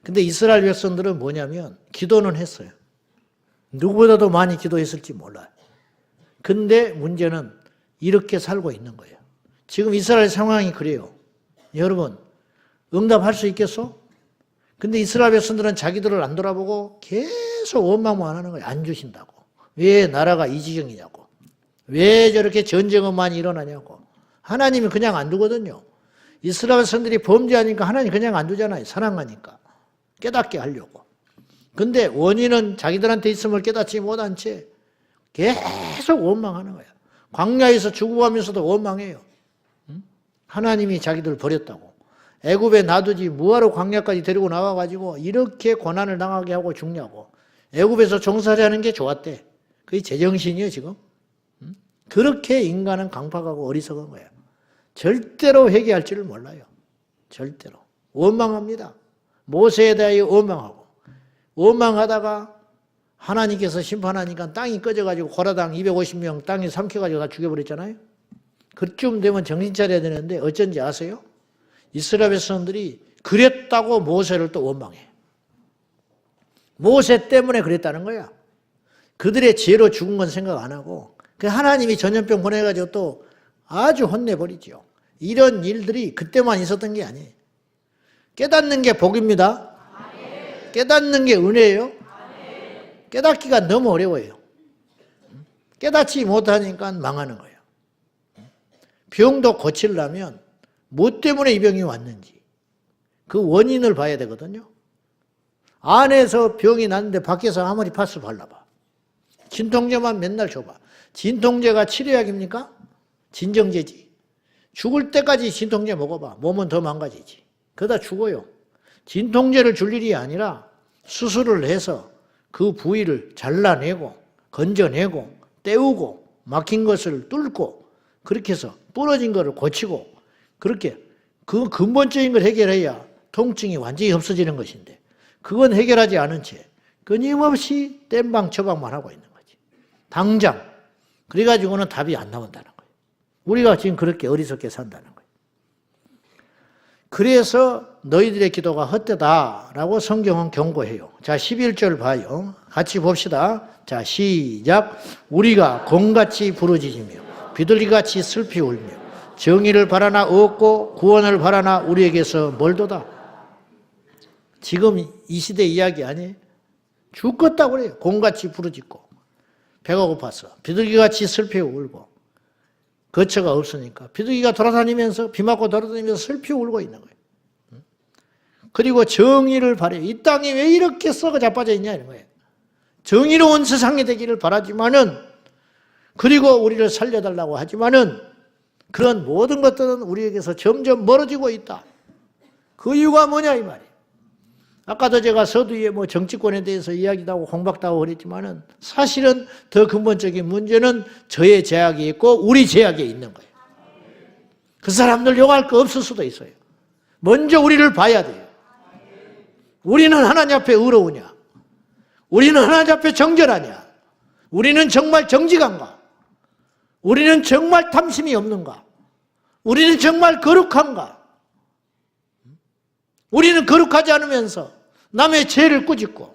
근데 이스라엘 백성들은 뭐냐면 기도는 했어요. 누구보다도 많이 기도했을지 몰라요. 근데 문제는 이렇게 살고 있는 거예요. 지금 이스라엘 상황이 그래요. 여러분, 응답할 수 있겠어? 근데 이스라엘 백성들은 자기들을 안 돌아보고 계속 원망만 하는 거예요. 안 주신다고. 왜 나라가 이 지경이냐고. 왜 저렇게 전쟁은 많이 일어나냐고. 하나님이 그냥 안 두거든요. 이스라엘 백성들이 범죄하니까 하나님 그냥 안 두잖아요. 사랑하니까. 깨닫게 하려고. 근데 원인은 자기들한테 있음을 깨닫지 못한 채 계속 원망하는 거예요. 광야에서 죽어가면서도 원망해요. 하나님이 자기들 버렸다고. 애굽에 놔두지 뭐하러 광야까지 데리고 나와가지고 이렇게 고난을 당하게 하고 죽냐고. 애굽에서 종살이하는 게 좋았대. 그게 제정신이에요 지금. 그렇게 인간은 강팍하고 어리석은 거예요. 절대로 회개할 줄을 몰라요. 절대로. 원망합니다. 모세에 대하여 원망하고, 원망하다가 하나님께서 심판하니까 땅이 꺼져가지고 고라당 250명 땅에 삼켜가지고 다 죽여버렸잖아요. 그쯤 되면 정신 차려야 되는데 어쩐지 아세요? 이스라엘 백성들이 그랬다고 모세를 또 원망해. 모세 때문에 그랬다는 거야. 그들의 죄로 죽은 건 생각 안 하고 그 하나님이 전염병 보내가지고 또 아주 혼내버리죠. 이런 일들이 그때만 있었던 게 아니에요. 깨닫는 게 복입니다. 깨닫는 게 은혜예요. 깨닫기가 너무 어려워요. 깨닫지 못하니까 망하는 거예요. 병도 고치려면 뭐 때문에 이 병이 왔는지 그 원인을 봐야 되거든요. 안에서 병이 났는데 밖에서 아무리 파스 발라봐. 진통제만 맨날 줘봐. 진통제가 치료약입니까? 진정제지. 죽을 때까지 진통제 먹어봐. 몸은 더 망가지지. 그러다 죽어요. 진통제를 줄 일이 아니라 수술을 해서 그 부위를 잘라내고 건져내고 떼우고 막힌 것을 뚫고 그렇게 해서 부러진 것을 고치고 그렇게 그 근본적인 걸 해결해야 통증이 완전히 없어지는 것인데 그건 해결하지 않은 채 끊임없이 땜방 처방만 하고 있는 거지. 당장. 그래가지고는 답이 안 나온다는 거예요. 우리가 지금 그렇게 어리석게 산다는 거예요. 그래서 너희들의 기도가 헛되다라고 성경은 경고해요. 자, 11절 봐요. 같이 봅시다. 자, 시작. 우리가 곰같이 부르짖으며 비둘기같이 슬피 울며 정의를 바라나 얻고 구원을 바라나 우리에게서 멀도다. 지금 이 시대 이야기 아니에요? 죽겠다고 그래요. 곰같이 부르짖고 배가 고팠어. 비둘기같이 슬피 울고 거처가 없으니까 비둘기가 돌아다니면서 비 맞고 돌아다니면서 슬피 울고 있는 거예요. 그리고 정의를 바래요. 이 땅이 왜 이렇게 썩어 자빠져 있냐 이런 거예요. 정의로운 세상이 되기를 바라지만은 그리고 우리를 살려달라고 하지만은 그런 모든 것들은 우리에게서 점점 멀어지고 있다. 그 이유가 뭐냐 이 말이에요. 아까도 제가 서두에 뭐 정치권에 대해서 이야기도 하고 공박도 하고 그랬지만은 사실은 더 근본적인 문제는 저의 제약이 있고 우리 제약에 있는 거예요. 그 사람들 욕할 거 없을 수도 있어요. 먼저 우리를 봐야 돼요. 우리는 하나님 앞에 의로우냐? 우리는 하나님 앞에 정결하냐? 우리는 정말 정직한가? 우리는 정말 탐심이 없는가? 우리는 정말 거룩한가? 우리는 거룩하지 않으면서 남의 죄를 꾸짖고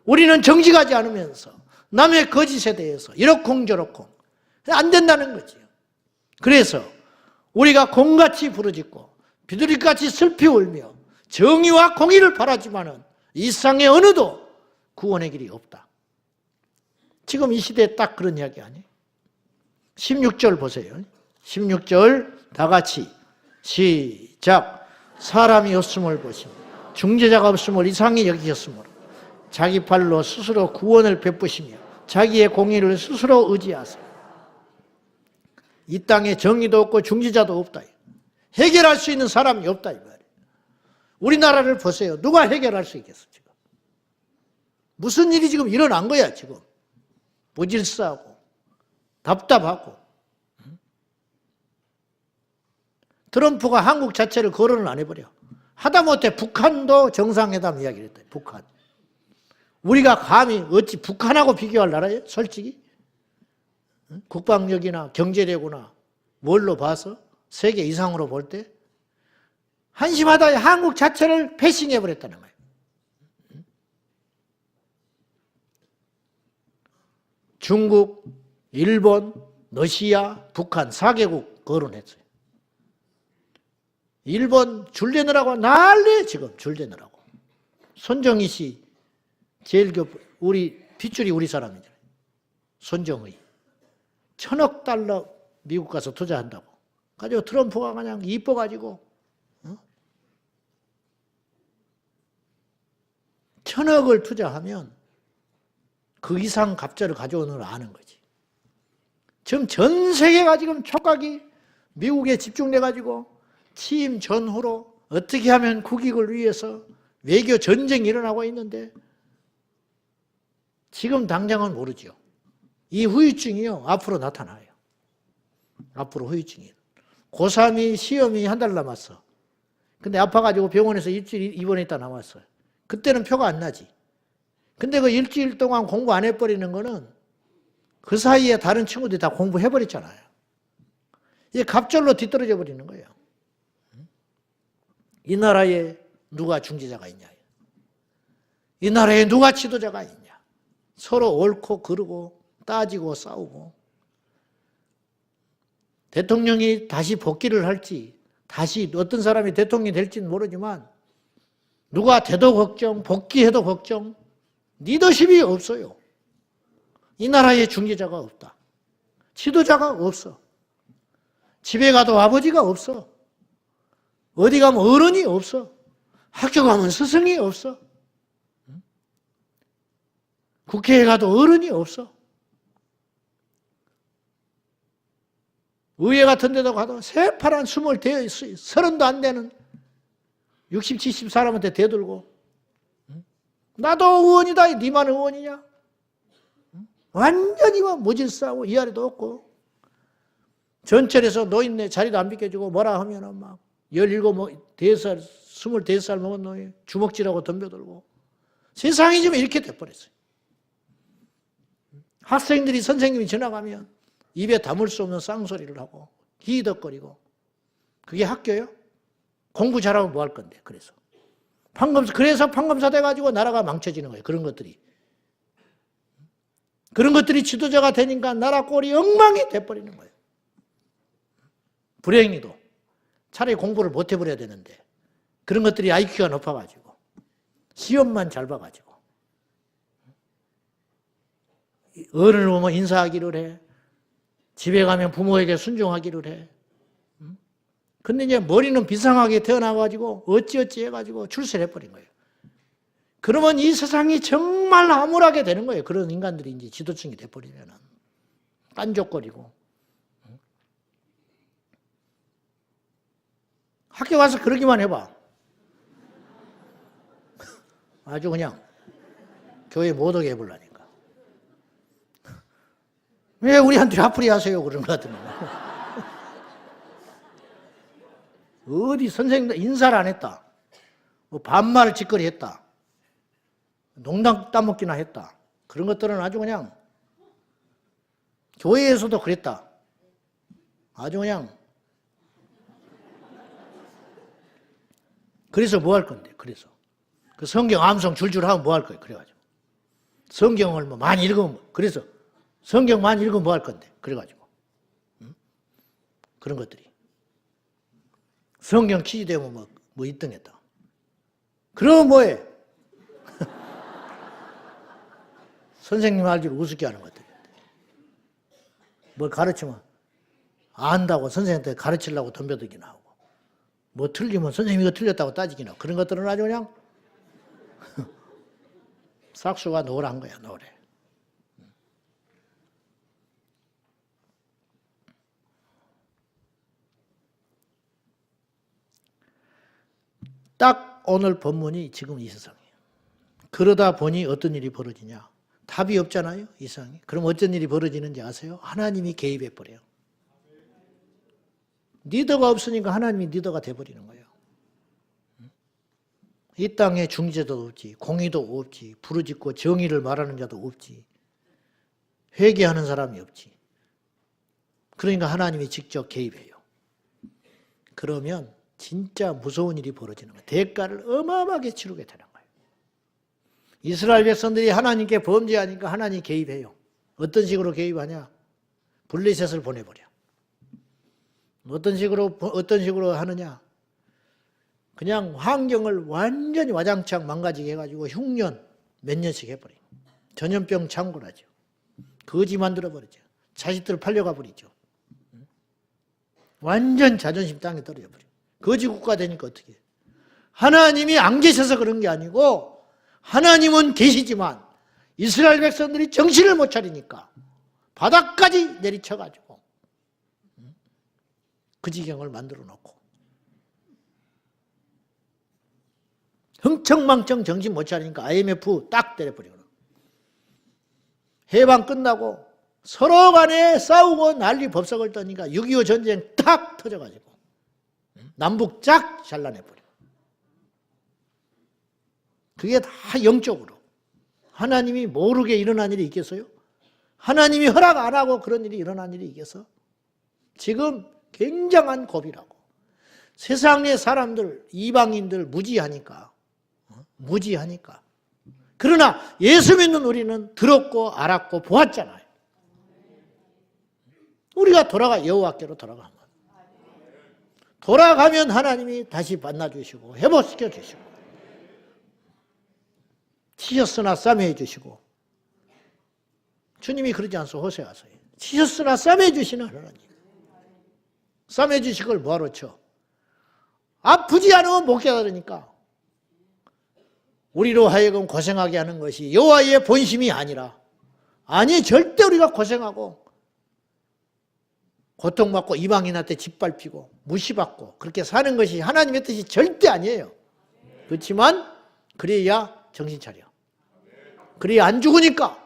우리는 정직하지 않으면서 남의 거짓에 대해서 이러쿵저러쿵 안 된다는 거죠. 그래서 우리가 곰같이 부르짖고 비둘기같이 슬피 울며 정의와 공의를 바라지만은 이 세상에 어느도 구원의 길이 없다. 지금 이 시대에 딱 그런 이야기 아니에요? 16절 보세요. 16절 다 같이 시작. 사람이 없음을 보시며 중재자가 없음을 이상히 여기셨으므로 자기 팔로 스스로 구원을 베푸시며 자기의 공의를 스스로 의지하세요. 이 땅에 정의도 없고 중재자도 없다. 해결할 수 있는 사람이 없다 이 말이에요. 우리나라를 보세요. 누가 해결할 수 있겠어 지금? 무슨 일이 지금 일어난 거야 지금? 무질서하고 답답하고. 트럼프가 한국 자체를 거론을 안 해버려. 하다못해 북한도 정상회담 이야기를 했다. 북한. 우리가 감히 어찌 북한하고 비교할 나라예요? 솔직히? 국방력이나 경제력이나 뭘로 봐서? 세계 이상으로 볼 때? 한심하다. 한국 자체를 패싱해버렸다는 거예요. 중국, 일본, 러시아, 북한 4개국 거론했어요. 일본 줄 내느라고 난리 지금 줄 내느라고. 손정희 씨 제일 우리 핏줄이 우리 사람이잖아요. 손정희. 1,000억 달러 미국 가서 투자한다고. 가지고 트럼프가 그냥 이뻐가지고 1,000억을 투자하면 그 이상 갑자를 가져오는 걸 아는 거지. 지금 전 세계가 지금 촉각이 미국에 집중돼가지고 취임 전후로 어떻게 하면 국익을 위해서 외교 전쟁이 일어나고 있는데 지금 당장은 모르죠. 이 후유증이요, 앞으로 나타나요. 앞으로 후유증이. 고3이 시험이 한 달 남았어. 근데 아파가지고 병원에서 일주일 입원했다 나왔어요. 그때는 표가 안 나지. 근데 그 일주일 동안 공부 안 해버리는 거는 그 사이에 다른 친구들이 다 공부해버렸잖아요. 이게 갑절로 뒤떨어져 버리는 거예요. 이 나라에 누가 중재자가 있냐? 이 나라에 누가 지도자가 있냐? 서로 옳고 그르고 따지고 싸우고 대통령이 다시 복귀를 할지 다시 어떤 사람이 대통령이 될지는 모르지만 누가 돼도 걱정, 복귀해도 걱정, 리더십이 없어요. 이 나라에 중재자가 없다. 지도자가 없어. 집에 가도 아버지가 없어. 어디 가면 어른이 없어. 학교 가면 스승이 없어. 국회에 가도 어른이 없어. 의회 같은 데도 가도 새파란 30도 안 되는 60, 70 사람한테 대들고 나도 의원이다. 니만 의원이냐? 완전히 무질서하고 이하리도 없고 전철에서 노인네 자리도 안 비켜주고 뭐라 하면은 막 17, 4살, 24살 먹은 놈이 주먹질하고 덤벼들고 세상이 지금 이렇게 돼버렸어요. 학생들이 선생님이 지나가면 입에 담을 수 없는 쌍소리를 하고 히덕거리고 그게 학교요? 공부 잘하면 뭐 할 건데 그래서 판검사 돼가지고 나라가 망쳐지는 거예요. 그런 것들이 지도자가 되니까 나라 꼴이 엉망이 돼버리는 거예요. 불행히도 차라리 공부를 못 해버려야 되는데 그런 것들이 IQ가 높아가지고 시험만 잘 봐가지고 어른을 보면 인사하기를 해. 집에 가면 부모에게 순종하기를 해. 근데 이제 머리는 비상하게 태어나가지고 어찌어찌 해가지고 출세를 해버린 거예요. 그러면 이 세상이 정말 암울하게 되는 거예요. 그런 인간들이 이제 지도층이 돼버리면은. 딴족거리고. 학교 가서 그러기만 해봐. 아주 그냥 교회 못 오게 해보려니까. 왜 우리한테 화풀이 하세요? 그런 것 같더니. 어디 선생님도 인사를 안 했다. 뭐 반말 짓거리 했다. 농담 따먹기나 했다. 그런 것들은 아주 그냥 교회에서도 그랬다. 아주 그냥 그래서 뭐 할 건데? 그래서 그 성경 암송 줄줄 하면 뭐 할 거예요? 그래가지고 성경을 뭐 많이 읽으면 그래서 성경 많이 읽으면 뭐 할 건데? 그래가지고 그런 것들이 성경 퀴즈 되면 뭐 1등 했다. 그러면 뭐해? 선생님 알기로 우습게 하는 것들인데 뭘 가르치면 안다고 선생님한테 가르치려고 덤벼들기나 하고 뭐 틀리면 선생님이 이거 틀렸다고 따지기나 하고 그런 것들은 아주 그냥 싹수가 노란 거야, 노래. 딱 오늘 본문이 지금 이 세상이에요. 그러다 보니 어떤 일이 벌어지냐? 답이 없잖아요, 이 세상에. 그럼 어떤 일이 벌어지는지 아세요? 하나님이 개입해버려요. 리더가 없으니까 하나님이 리더가 돼버리는 거예요. 이 땅에 중재도 없지, 공의도 없지, 부르짖고 정의를 말하는 자도 없지, 회개하는 사람이 없지. 그러니까 하나님이 직접 개입해요. 그러면 진짜 무서운 일이 벌어지는 거예요. 대가를 어마어마하게 치르게 되는 거예요. 이스라엘 백성들이 하나님께 범죄하니까 하나님이 개입해요. 어떤 식으로 개입하냐? 블레셋을 보내버려. 어떤 식으로 하느냐? 그냥 환경을 완전히 와장창 망가지게 해가지고 흉년 몇 년씩 해버려요. 전염병 창궐하죠. 거지 만들어버리죠. 자식들을 팔려가 버리죠. 완전 자존심 땅에 떨어져 버려요. 거지 국가 되니까 어떻게 해요? 하나님이 안 계셔서 그런 게 아니고 하나님은 계시지만 이스라엘 백성들이 정신을 못 차리니까 바닥까지 내리쳐가지고 그 지경을 만들어 놓고 흥청망청 정신 못 차리니까 IMF 딱 때려버리고 해방 끝나고 서로 간에 싸우고 난리 법석을 떠니까 6.25 전쟁 탁 터져가지고 남북 쫙 잘라내버려. 그게 다 영적으로. 하나님이 모르게 일어난 일이 있겠어요? 하나님이 허락 안 하고 그런 일이 일어난 일이 있겠어? 지금 굉장한 고비라고. 세상의 사람들, 이방인들 무지하니까. 무지하니까. 그러나 예수 믿는 우리는 들었고 알았고 보았잖아요. 우리가 여호와께로 돌아가면 하나님이 다시 만나주시고 회복시켜 주시고 치셨으나 싸매해 주시고 주님이 그러지 않소 호세아서에 치셨으나 싸매해 주시는 하나님. 싸매해 주실 걸 뭐하러 쳐? 아프지 않으면 못 깨달으니까 우리로 하여금 고생하게 하는 것이 여호와의 본심이 아니라 아니 절대 우리가 고생하고 고통받고 이방인한테 짓밟히고 무시받고 그렇게 사는 것이 하나님의 뜻이 절대 아니에요. 그렇지만 그래야 정신 차려. 그래야 안 죽으니까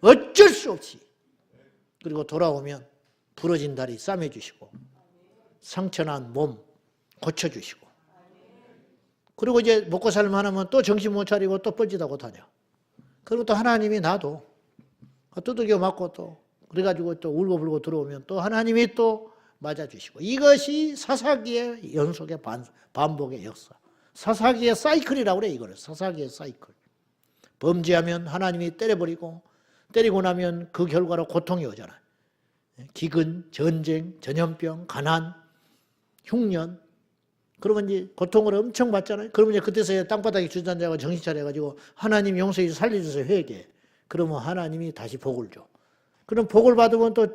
어쩔 수 없이. 그리고 돌아오면 부러진 다리 싸매주시고 상처난 몸 고쳐주시고 그리고 이제 먹고 살만 하면 또 정신 못 차리고 또 뻘짓하고 다녀. 그리고 또 하나님이 나도 두들겨 맞고 또 그래가지고 또 울고불고 들어오면 또 하나님이 또 맞아주시고 이것이 사사기의 연속의 반복의 역사. 사사기의 사이클이라고 그래 이거를. 사사기의 사이클. 범죄하면 하나님이 때려버리고 때리고 나면 그 결과로 고통이 오잖아요. 기근, 전쟁, 전염병, 가난, 흉년. 그러면 이제 고통을 엄청 받잖아요. 그러면 이제 그때서야 땅바닥에 주저앉아서 정신 차려가지고 하나님 용서해 주셔서 살려주세요 회개. 그러면 하나님이 다시 복을 줘. 그럼 복을 받으면 또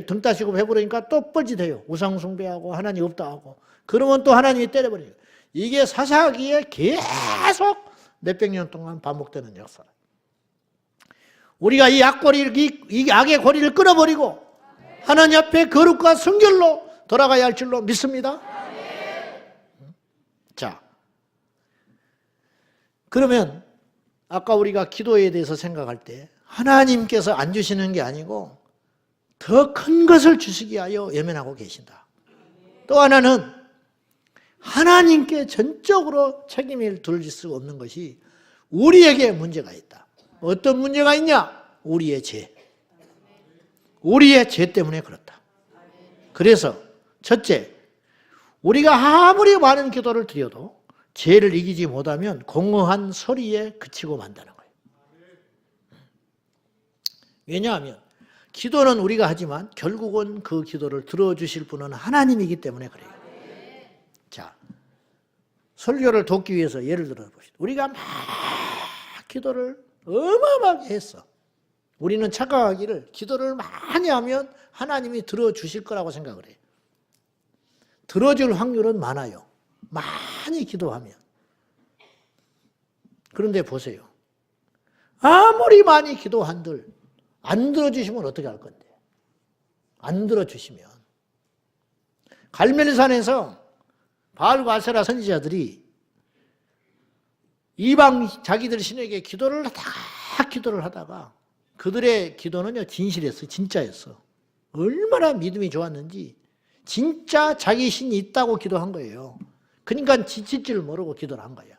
등 따시고 배부르니까 또 뻘짓해요. 우상 숭배하고 하나님 없다 하고. 그러면 또 하나님이 때려버려요. 이게 사사기에 계속 몇백 년 동안 반복되는 역사다. 우리가 이 악의 고리를 끊어버리고 하나님 앞에 거룩과 순결로 돌아가야 할 줄로 믿습니다. 자, 그러면 아까 우리가 기도에 대해서 생각할 때 하나님께서 안 주시는 게 아니고 더 큰 것을 주시기 위하여 예면하고 계신다. 또 하나는 하나님께 전적으로 책임을 돌릴 수 없는 것이 우리에게 문제가 있다. 어떤 문제가 있냐? 우리의 죄. 우리의 죄 때문에 그렇다. 그래서 첫째, 우리가 아무리 많은 기도를 드려도 죄를 이기지 못하면 공허한 소리에 그치고 만다는 거예요. 왜냐하면 기도는 우리가 하지만 결국은 그 기도를 들어주실 분은 하나님이기 때문에 그래요. 자, 설교를 돕기 위해서 예를 들어 봅시다. 우리가 막 기도를 어마어마하게 했어. 우리는 착각하기를 기도를 많이 하면 하나님이 들어주실 거라고 생각을 해요. 들어줄 확률은 많아요. 많이 기도하면. 그런데 보세요. 아무리 많이 기도한들 안 들어주시면 어떻게 할 건데? 안 들어주시면. 갈멜산에서 바알과 아세라 선지자들이 이방 자기들 신에게 기도를 하다가 그들의 기도는요 진실했어. 진짜였어. 얼마나 믿음이 좋았는지 진짜 자기 신이 있다고 기도한 거예요. 그러니까 지칠 줄 모르고 기도를 한 거야.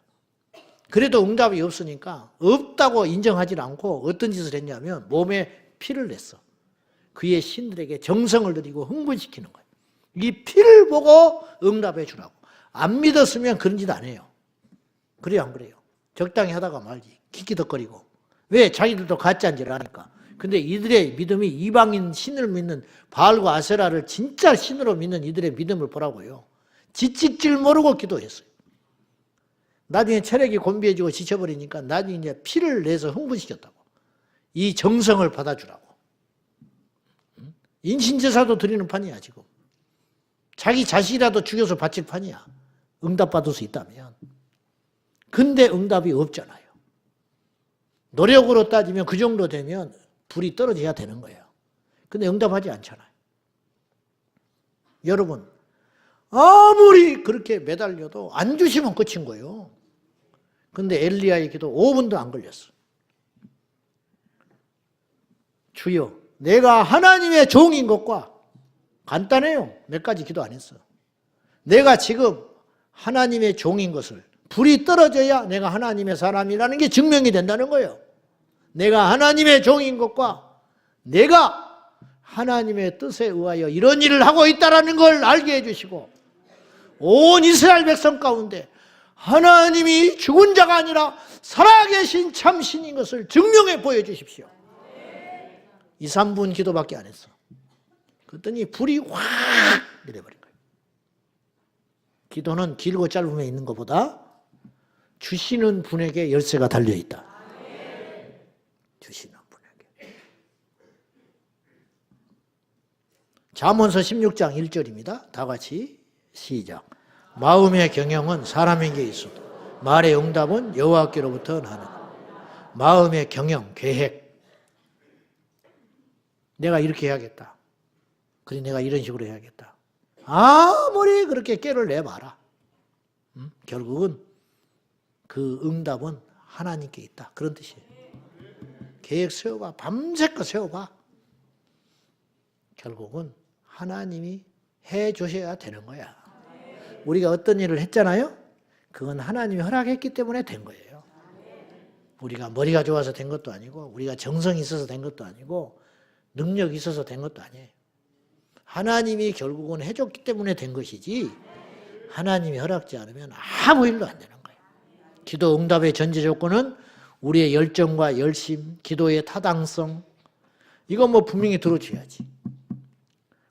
그래도 응답이 없으니까 없다고 인정하지 않고 어떤 짓을 했냐면 몸에 피를 냈어. 그의 신들에게 정성을 들이고 흥분시키는 거예요. 이 피를 보고 응답해 주라고. 안 믿었으면 그런 짓 안 해요. 그래요 안 그래요? 적당히 하다가 말지. 키키덕거리고. 왜? 자기들도 가짜인 줄 아니까. 근데 이들의 믿음이 이방인 신을 믿는 바알과 아세라를 진짜 신으로 믿는 이들의 믿음을 보라고요. 지칠 줄 모르고 기도했어요. 나중에 체력이 곤비해지고 지쳐버리니까 나중에 이제 피를 내서 흥분시켰다고. 이 정성을 받아주라고. 인신제사도 드리는 판이야 지금. 자기 자식이라도 죽여서 바칠 판이야. 응답받을 수 있다면. 근데 응답이 없잖아요. 노력으로 따지면 그 정도 되면 불이 떨어져야 되는 거예요. 근데 응답하지 않잖아요. 여러분 아무리 그렇게 매달려도 안 주시면 끝인 거예요. 근데 엘리야의 기도 5분도 안 걸렸어. 주여, 내가 하나님의 종인 것과 간단해요. 몇 가지 기도 안 했어. 내가 지금 하나님의 종인 것을 불이 떨어져야 내가 하나님의 사람이라는 게 증명이 된다는 거예요. 내가 하나님의 종인 것과 내가 하나님의 뜻에 의하여 이런 일을 하고 있다는 걸 알게 해주시고 온 이스라엘 백성 가운데 하나님이 죽은 자가 아니라 살아계신 참신인 것을 증명해 보여주십시오. 2, 3분 기도밖에 안 했어. 그랬더니 불이 확 내려버린 거예요. 기도는 길고 짧음에 있는 것보다 주시는 분에게 열쇠가 달려있다. 주시는 분에게. 잠언서 16장 1절입니다. 다 같이 시작. 마음의 경영은 사람에게 있어도 말의 응답은 여호와께로부터 나느니라. 마음의 경영, 계획. 내가 이렇게 해야겠다. 그래 내가 이런 식으로 해야겠다. 아무리 그렇게 깨를 내봐라. 결국은 그 응답은 하나님께 있다. 그런 뜻이에요. 계획 세워봐. 밤새껏 세워봐. 결국은 하나님이 해 주셔야 되는 거야. 우리가 어떤 일을 했잖아요. 그건 하나님이 허락했기 때문에 된 거예요. 우리가 머리가 좋아서 된 것도 아니고 우리가 정성이 있어서 된 것도 아니고 능력이 있어서 된 것도 아니에요. 하나님이 결국은 해줬기 때문에 된 것이지 하나님이 허락지 않으면 아무 일도 안 되는 거예요. 기도 응답의 전제 조건은 우리의 열정과 열심, 기도의 타당성, 이건 뭐 분명히 들어줘야지.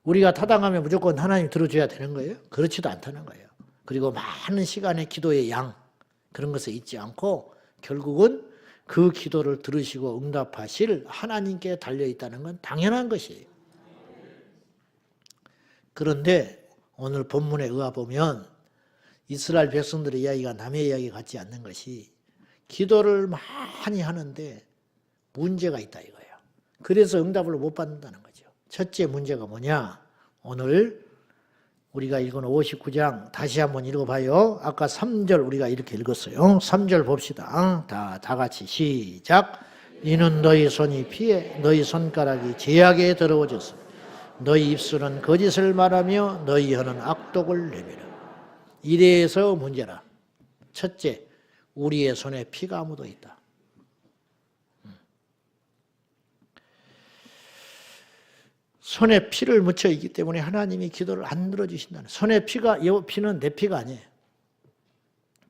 우리가 타당하면 무조건 하나님이 들어줘야 되는 거예요? 그렇지도 않다는 거예요. 그리고 많은 시간의 기도의 양, 그런 것을 잊지 않고 결국은 그 기도를 들으시고 응답하실 하나님께 달려있다는 건 당연한 것이에요. 그런데 오늘 본문에 의하 보면 이스라엘 백성들의 이야기가 남의 이야기 같지 않는 것이 기도를 많이 하는데 문제가 있다 이거예요. 그래서 응답을 못 받는다는 거죠. 첫째 문제가 뭐냐? 오늘 우리가 읽은 59장 다시 한번 읽어봐요. 아까 3절 우리가 이렇게 읽었어요. 3절 봅시다. 다 같이 시작. 이는 너희 손이 피해 너희 손가락이 죄악에 더러워졌어. 너희 입술은 거짓을 말하며 너희 혀는 악독을 내밀어. 이래서 문제라. 첫째, 우리의 손에 피가 묻어 있다. 손에 피를 묻혀 있기 때문에 하나님이 기도를 안 들어주신다는. 손에 피는 내 피가 아니에요.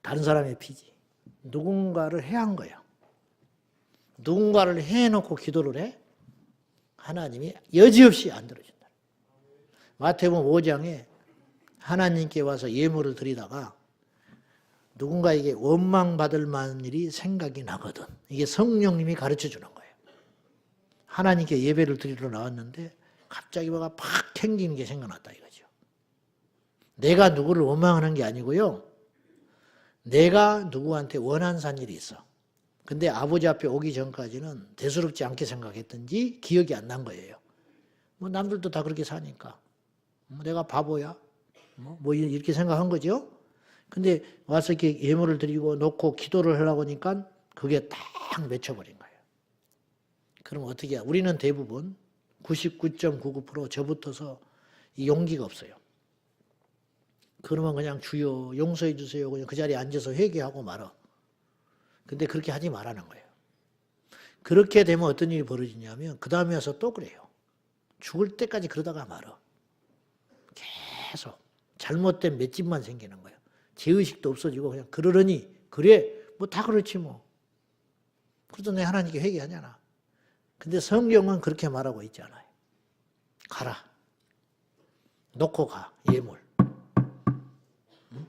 다른 사람의 피지. 누군가를 해한 거야. 누군가를 해놓고 기도를 해? 하나님이 여지없이 안 들어준다. 마태복음 5장에 하나님께 와서 예물을 드리다가 누군가에게 원망받을 만한 일이 생각이 나거든. 이게 성령님이 가르쳐 주는 거예요. 하나님께 예배를 드리러 나왔는데 갑자기 뭐가 팍 캥기는 게 생각났다 이거죠. 내가 누구를 원망하는 게 아니고요. 내가 누구한테 원한 산 일이 있어. 근데 아버지 앞에 오기 전까지는 대수롭지 않게 생각했던지 기억이 안 난 거예요. 뭐 남들도 다 그렇게 사니까. 뭐 내가 바보야? 뭐 이렇게 생각한 거죠. 근데 와서 이렇게 예물을 드리고 놓고 기도를 하려고 하니까 그게 딱 맺혀버린 거예요. 그럼 어떻게 해야? 우리는 대부분 99.99% 저부터서 이 용기가 없어요. 그러면 그냥 주여 용서해 주세요. 그냥 그 자리에 앉아서 회개하고 말아. 근데 그렇게 하지 말라는 거예요. 그렇게 되면 어떤 일이 벌어지냐면 그 다음에 와서 또 그래요. 죽을 때까지 그러다가 말아. 계속 잘못된 맷집만 생기는 거예요. 죄의식도 없어지고 그냥 그러려니 그래 뭐 다 그렇지 뭐. 그래도 내 하나님께 회개하잖아. 근데 성경은 그렇게 말하고 있지 않아요. 가라. 놓고 가. 예물. 응?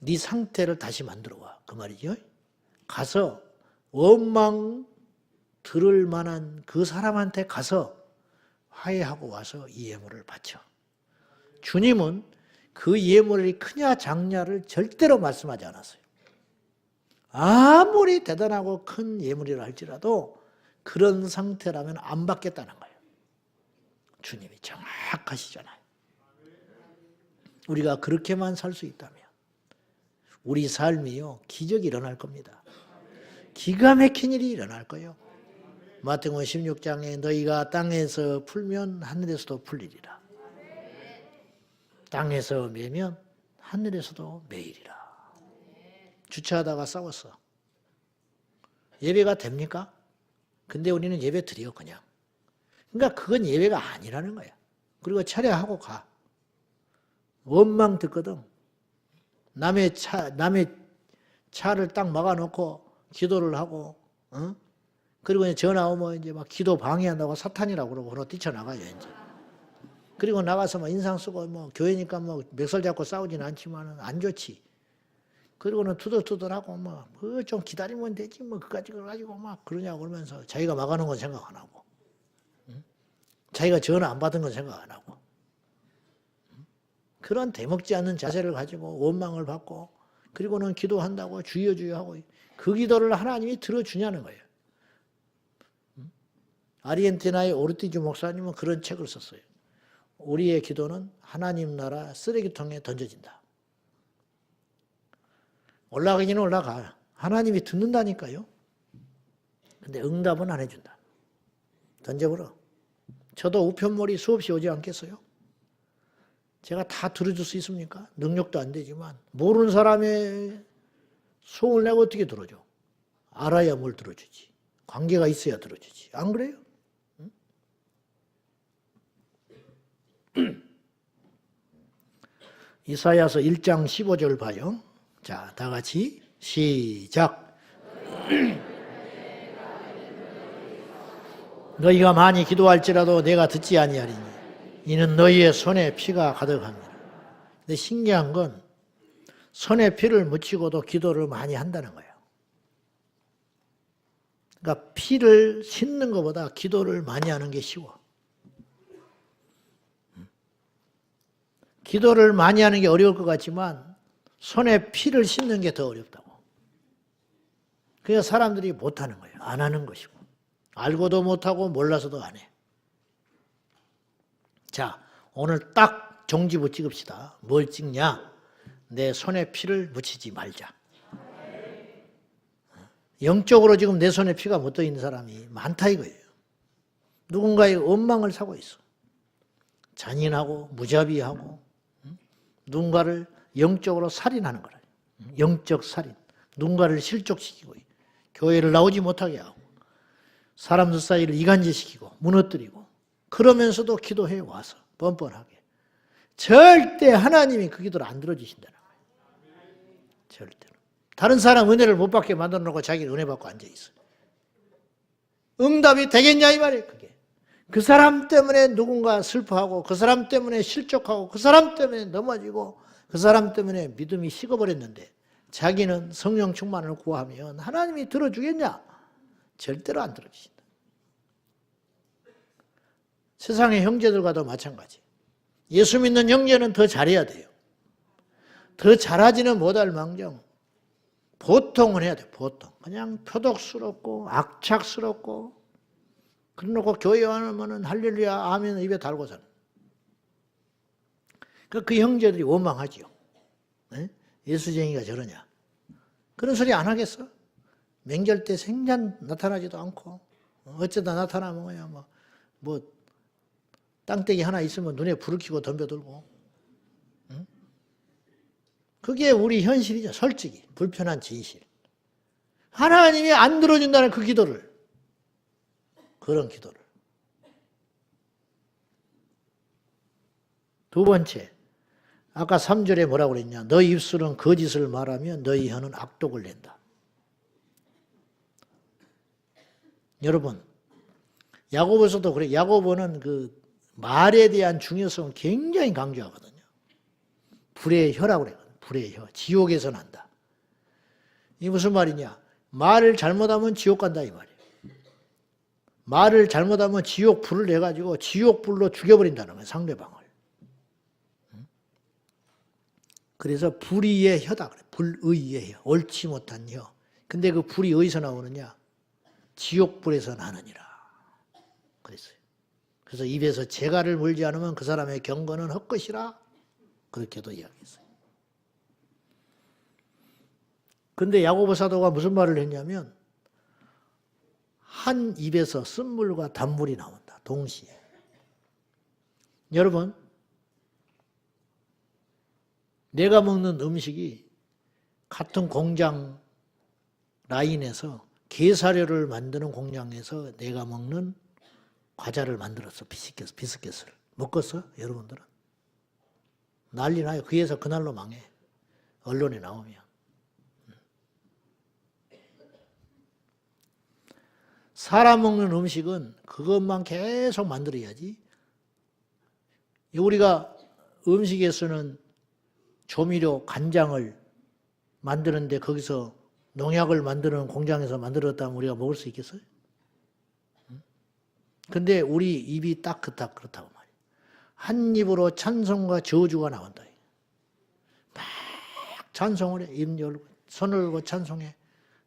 네 상태를 다시 만들어 와. 그 말이죠. 가서 원망 들을 만한 그 사람한테 가서 화해하고 와서 이 예물을 바쳐. 주님은 그 예물이 크냐 작냐를 절대로 말씀하지 않았어요. 아무리 대단하고 큰 예물이라 할지라도 그런 상태라면 안 받겠다는 거예요. 주님이 정확하시잖아요. 우리가 그렇게만 살 수 있다면 우리 삶이요 기적이 일어날 겁니다. 기가 막힌 일이 일어날 거예요. 마태복음 16장에 너희가 땅에서 풀면 하늘에서도 풀리리라. 땅에서 매면 하늘에서도 매이리라. 주차하다가 싸웠어. 예배가 됩니까? 근데 우리는 예배 드려 그냥. 그러니까 그건 예배가 아니라는 거야. 그리고 차례하고 가. 원망 듣거든. 남의 차를 딱 막아놓고 기도를 하고, 그리고 전화 오면 이제 막 기도 방해한다고 사탄이라고 그러고 그러 뛰쳐나가요, 이제. 그리고 나가서 막 인상 쓰고 뭐 교회니까 뭐 멱살 잡고 싸우진 않지만은 안 좋지. 그리고는 투덜투덜하고 뭐 좀 기다리면 되지 뭐 그까지 가지고 막 그러냐고 그러면서 자기가 막아놓은 건 생각 안 하고, 자기가 전화 안 받은 건 생각 안 하고, 그런 대먹지 않는 자세를 가지고 원망을 받고, 그리고는 기도한다고 주여 주여 하고, 그 기도를 하나님이 들어주냐는 거예요. 아르헨티나의 오르티즈 목사님은 그런 책을 썼어요. 우리의 기도는 하나님 나라 쓰레기통에 던져진다. 올라가기는 올라가. 하나님이 듣는다니까요. 근데 응답은 안 해준다. 던져버려. 저도 우편물이 수없이 오지 않겠어요? 제가 다 들어줄 수 있습니까? 능력도 안 되지만 모르는 사람의 소원을 내가 어떻게 들어줘? 알아야 뭘 들어주지. 관계가 있어야 들어주지. 안 그래요? 이사야서 1장 15절 봐요. 자, 다 같이 시작. 너희가 많이 기도할지라도 내가 듣지 아니하리니 이는 너희의 손에 피가 가득합니다. 근데 신기한 건 손에 피를 묻히고도 기도를 많이 한다는 거예요. 그러니까 피를 씻는 것보다 기도를 많이 하는 게 쉬워. 기도를 많이 하는 게 어려울 것 같지만 손에 피를 씻는 게 더 어렵다고. 그래서 사람들이 못하는 거예요. 안 하는 것이고. 알고도 못하고 몰라서도 안 해. 자, 오늘 딱 종지부 찍읍시다. 뭘 찍냐? 내 손에 피를 묻히지 말자. 영적으로 지금 내 손에 피가 묻어 있는 사람이 많다 이거예요. 누군가의 원망을 사고 있어. 잔인하고 무자비하고 누군가를 영적으로 살인하는 거라. 영적 살인. 누군가를 실족시키고 교회를 나오지 못하게 하고 사람들 사이를 이간질시키고 무너뜨리고 그러면서도 기도해 와서 뻔뻔하게. 절대 하나님이 그 기도를 안 들어주신다는 거예요. 절대로. 다른 사람 은혜를 못 받게 만들어 놓고 자기는 은혜 받고 앉아있어. 응답이 되겠냐 이 말이에요. 그게. 그 사람 때문에 누군가 슬퍼하고 그 사람 때문에 실족하고 그 사람 때문에 넘어지고 그 사람 때문에 믿음이 식어버렸는데 자기는 성령 충만을 구하면 하나님이 들어주겠냐? 절대로 안 들어주신다. 세상의 형제들과도 마찬가지. 예수 믿는 형제는 더 잘해야 돼요. 더 잘하지는 못할 망정 보통은 해야 돼요. 보통. 그냥 표독스럽고 악착스럽고 그래놓고 교회 와면 할렐루야 아멘 입에 달고 사는. 그 형제들이 원망하지요. 예수쟁이가 저러냐. 그런 소리 안 하겠어? 명절 때 생전 나타나지도 않고 어쩌다 나타나면 뭐야 뭐 땅떼기 하나 있으면 눈에 불을 켜고 덤벼들고. 그게 우리 현실이죠. 솔직히 불편한 진실. 하나님이 안 들어준다는 그 기도를, 그런 기도를. 두 번째, 아까 3절에 뭐라고 그랬냐? 너희 입술은 거짓을 말하며 너희 혀는 악독을 낸다. 여러분, 야고보서도 그래. 야고보는 그 말에 대한 중요성을 굉장히 강조하거든요. 불의 혀라고 그래요. 불의 혀. 지옥에서 난다. 이게 무슨 말이냐? 말을 잘못하면 지옥 간다 이 말이에요. 말을 잘못하면 지옥 불을 내가지고 지옥 불로 죽여버린다는 거예요. 상대방을. 그래서 불의의 혀다 그래. 불의의 혀. 옳지 못한 혀. 근데 그 불이 어디서 나오느냐? 지옥 불에서 나느니라. 그랬어요. 그래서 입에서 재갈을 물지 않으면 그 사람의 경건은 헛것이라. 그렇게도 이야기했어요. 근데 야고보 사도가 무슨 말을 했냐면 한 입에서 쓴물과 단물이 나온다. 동시에. 여러분, 내가 먹는 음식이 같은 공장 라인에서 게사료를 만드는 공장에서 내가 먹는 과자를 만들었어. 비스켓을. 먹었어? 여러분들은? 난리 나요. 그 회사 그날로 망해. 언론에 나오면. 사람 먹는 음식은 그것만 계속 만들어야지. 우리가 음식에 쓰는 조미료, 간장을 만드는데 거기서 농약을 만드는 공장에서 만들었다면 우리가 먹을 수 있겠어요? 근데 우리 입이 딱 그렇다고 말이에요. 한 입으로 찬송과 저주가 나온다. 막 찬송을 해. 입 열고 손을 열고 찬송해.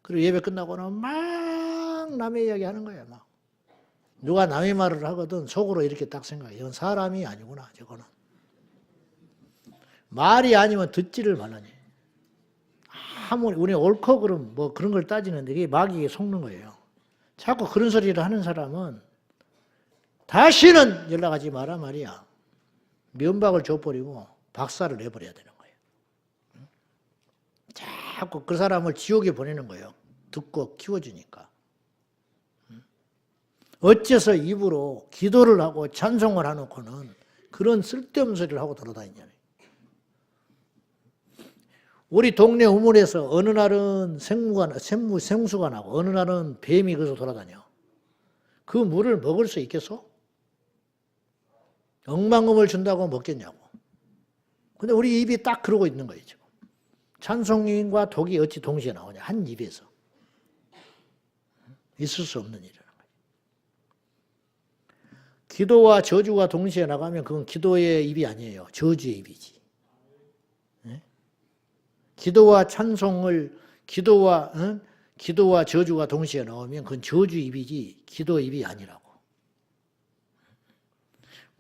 그리고 예배 끝나고는 막 남의 이야기 하는 거예요. 막. 누가 남의 말을 하거든 속으로 이렇게 딱 생각해. 이건 사람이 아니구나. 저거는. 말이 아니면 듣지를 말라니. 아무리 우리 옳고 그름 뭐 그런 걸 따지는데 이게 마귀에 속는 거예요. 자꾸 그런 소리를 하는 사람은 다시는 연락하지 마라 말이야. 면박을 줘버리고 박살을 내버려야 되는 거예요. 자꾸 그 사람을 지옥에 보내는 거예요. 듣고 키워주니까. 어째서 입으로 기도를 하고 찬송을 해놓고는 그런 쓸데없는 소리를 하고 돌아다니냐니. 우리 동네 우물에서 어느 날은 생수가 나고 어느 날은 뱀이 거기서 돌아다녀. 그 물을 먹을 수 있겠어? 억만금을 준다고 먹겠냐고. 근데 우리 입이 딱 그러고 있는 거예요, 지금. 찬송인과 독이 어찌 동시에 나오냐, 한 입에서. 있을 수 없는 일이라는 거예요. 기도와 저주가 동시에 나가면 그건 기도의 입이 아니에요. 저주의 입이지. 네? 기도와 찬송을, 기도와 저주가 동시에 나오면 그건 저주 입이지 기도 입이 아니라고.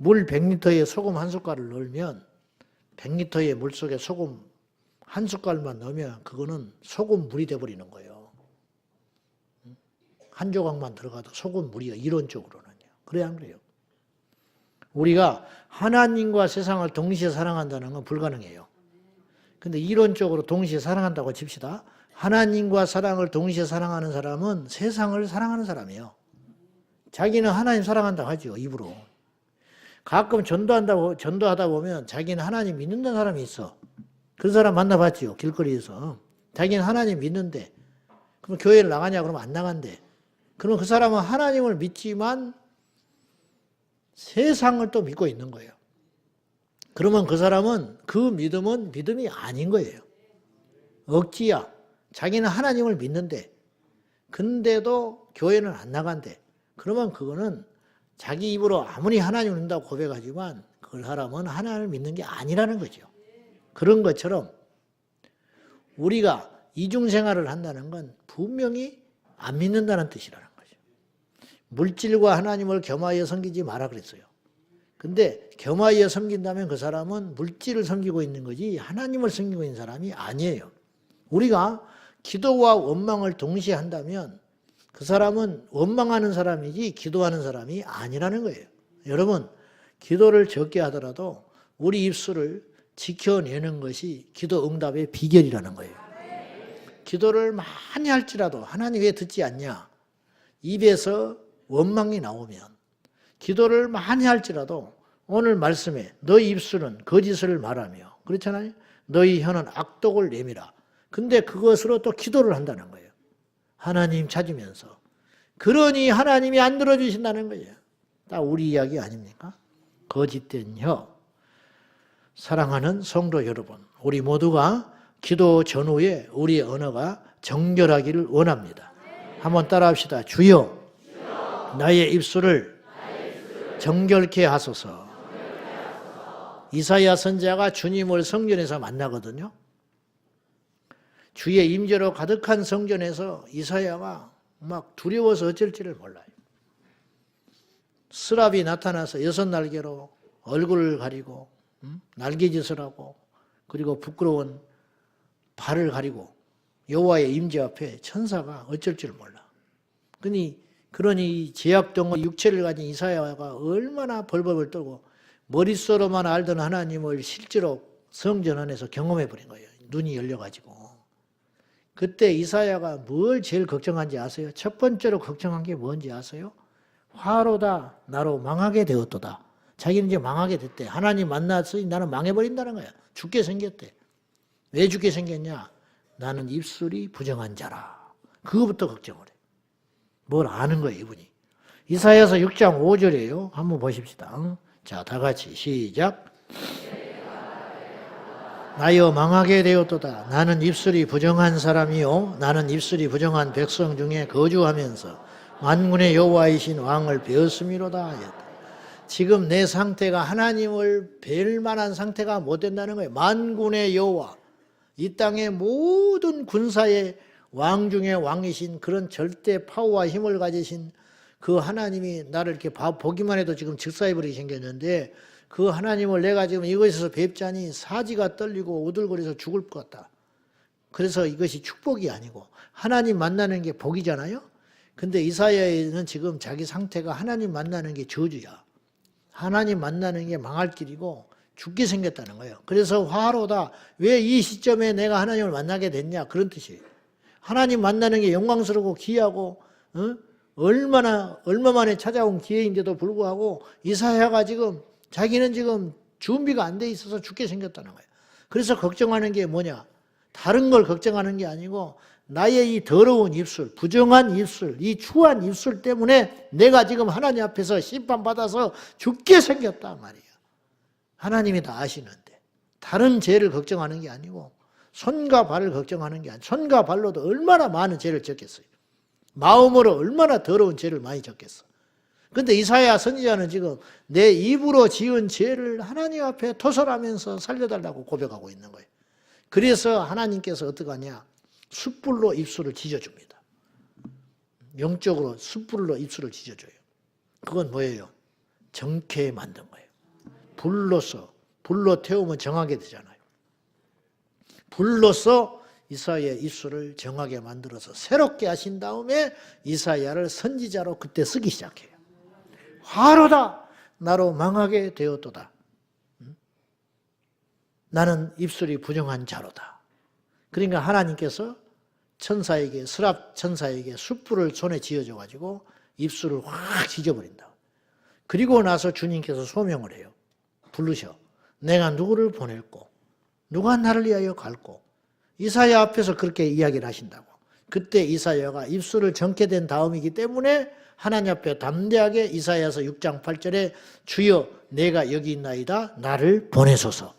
물 100리터에 소금 한 숟갈을 넣으면 100리터의 물 속에 소금 한 숟갈만 넣으면 그거는 소금물이 돼버리는 거예요. 한 조각만 들어가도 소금물이요. 이론적으로는요. 그래야 안 그래요. 우리가 하나님과 세상을 동시에 사랑한다는 건 불가능해요. 근데 이론적으로 동시에 사랑한다고 칩시다. 하나님과 사랑을 동시에 사랑하는 사람은 세상을 사랑하는 사람이에요. 자기는 하나님 사랑한다고 하죠. 입으로. 가끔 전도하다 보면 자기는 하나님 믿는다는 사람이 있어. 그런 사람 만나봤지요. 길거리에서. 자기는 하나님 믿는데 그럼 교회를 나가냐 그러면 안 나간대. 그러면 그 사람은 하나님을 믿지만 세상을 또 믿고 있는 거예요. 그러면 그 사람은 그 믿음은 믿음이 아닌 거예요. 억지야. 자기는 하나님을 믿는데 근데도 교회는 안 나간대. 그러면 그거는 자기 입으로 아무리 하나님을 믿는다고 고백하지만 그 사람은 하나님을 믿는 게 아니라는 거죠. 그런 것처럼 우리가 이중생활을 한다는 건 분명히 안 믿는다는 뜻이라는 거죠. 물질과 하나님을 겸하여 섬기지 마라 그랬어요. 근데 겸하여 섬긴다면 그 사람은 물질을 섬기고 있는 거지 하나님을 섬기고 있는 사람이 아니에요. 우리가 기도와 원망을 동시에 한다면 그 사람은 원망하는 사람이지 기도하는 사람이 아니라는 거예요. 여러분, 기도를 적게 하더라도 우리 입술을 지켜내는 것이 기도 응답의 비결이라는 거예요. 기도를 많이 할지라도 하나님 왜 듣지 않냐? 입에서 원망이 나오면 기도를 많이 할지라도 오늘 말씀에 너희 입술은 거짓을 말하며 그렇잖아요. 너희 혀는 악독을 내밀어. 근데 그것으로 또 기도를 한다는 거예요. 하나님 찾으면서. 그러니 하나님이 안 들어주신다는 거예요. 딱 우리 이야기 아닙니까? 거짓된 혀. 사랑하는 성도 여러분, 우리 모두가 기도 전후에 우리의 언어가 정결하기를 원합니다. 한번 따라합시다. 주여, 나의 입술을 정결케 하소서. 이사야 선지자가 주님을 성전에서 만나거든요. 주의 임재로 가득한 성전에서 이사야가 막 두려워서 어쩔지를 몰라요. 스랍이 나타나서 6날개로 얼굴을 가리고 날개짓을 하고 그리고 부끄러운 발을 가리고 여호와의 임재 앞에 천사가 어쩔 줄 몰라. 그러니 제약동의 육체를 가진 이사야가 얼마나 벌벌 떨고 머릿속으로만 알던 하나님을 실제로 성전 안에서 경험해 버린 거예요. 눈이 열려가지고. 그때 이사야가 뭘 제일 걱정한지 아세요? 첫 번째로 걱정한 게 뭔지 아세요? 화로다 나로 망하게 되었도다. 자기는 이제 망하게 됐대. 하나님 만났으니 나는 망해버린다는 거야. 죽게 생겼대. 왜 죽게 생겼냐? 나는 입술이 부정한 자라. 그거부터 걱정을 해. 뭘 아는 거예요, 이분이. 이사야서 6장 5절이에요. 한번 보십시다. 자, 다 같이 시작. 나여 망하게 되었도다. 나는 입술이 부정한 사람이요. 나는 입술이 부정한 백성 중에 거주하면서 만군의 여호와이신 왕을 배웠음이로다 하였다. 지금 내 상태가 하나님을 뵐 만한 상태가 못 된다는 거예요. 만군의 여호와. 이 땅의 모든 군사의 왕 중에 왕이신 그런 절대 파워와 힘을 가지신 그 하나님이 나를 이렇게 보기만 해도 지금 즉사해버리게 생겼는데 그 하나님을 내가 지금 이것에서 뵙자니 사지가 떨리고 오들거려서 죽을 것 같다. 그래서 이것이 축복이 아니고 하나님 만나는 게 복이잖아요. 근데 이사야는 지금 자기 상태가 하나님 만나는 게 저주야. 하나님 만나는 게 망할 길이고 죽게 생겼다는 거예요. 그래서 화로다. 왜 이 시점에 내가 하나님을 만나게 됐냐? 그런 뜻이에요. 하나님 만나는 게 영광스럽고 귀하고 얼마 만에 찾아온 기회인데도 불구하고 이사야가 지금 자기는 지금 준비가 안 돼 있어서 죽게 생겼다는 거예요. 그래서 걱정하는 게 뭐냐? 다른 걸 걱정하는 게 아니고 나의 이 더러운 입술, 부정한 입술, 이 추한 입술 때문에 내가 지금 하나님 앞에서 심판받아서 죽게 생겼다 말이야. 하나님이 다 아시는데 다른 죄를 걱정하는 게 아니고 손과 발을 걱정하는 게 아니고 손과 발로도 얼마나 많은 죄를 졌겠어요. 마음으로 얼마나 더러운 죄를 많이 졌겠어. 그런데 이사야 선지자는 지금 내 입으로 지은 죄를 하나님 앞에 토설하면서 살려달라고 고백하고 있는 거예요. 그래서 하나님께서 어떻게 하냐? 숯불로 입술을 지져줍니다. 영적으로 숯불로 입술을 지져줘요. 그건 뭐예요? 정케 만든 거예요. 불로 태우면 정하게 되잖아요. 불로서 이사야의 입술을 정하게 만들어서 새롭게 하신 다음에 이사야를 선지자로 그때 쓰기 시작해요. 화로다 나로 망하게 되었도다. 나는 입술이 부정한 자로다. 그러니까 하나님께서 천사에게 스랍 천사에게 숯불을 손에 쥐어줘 가지고 입술을 확 지져버린다. 그리고 나서 주님께서 소명을 해요. 부르셔. 내가 누구를 보낼고 누가 나를 위하여 갈고 이사야 앞에서 그렇게 이야기를 하신다고. 그때 이사야가 입술을 정케 된 다음이기 때문에 하나님 앞에 담대하게 이사야서 6장 8절에 주여 내가 여기 있나이다 나를 보내소서.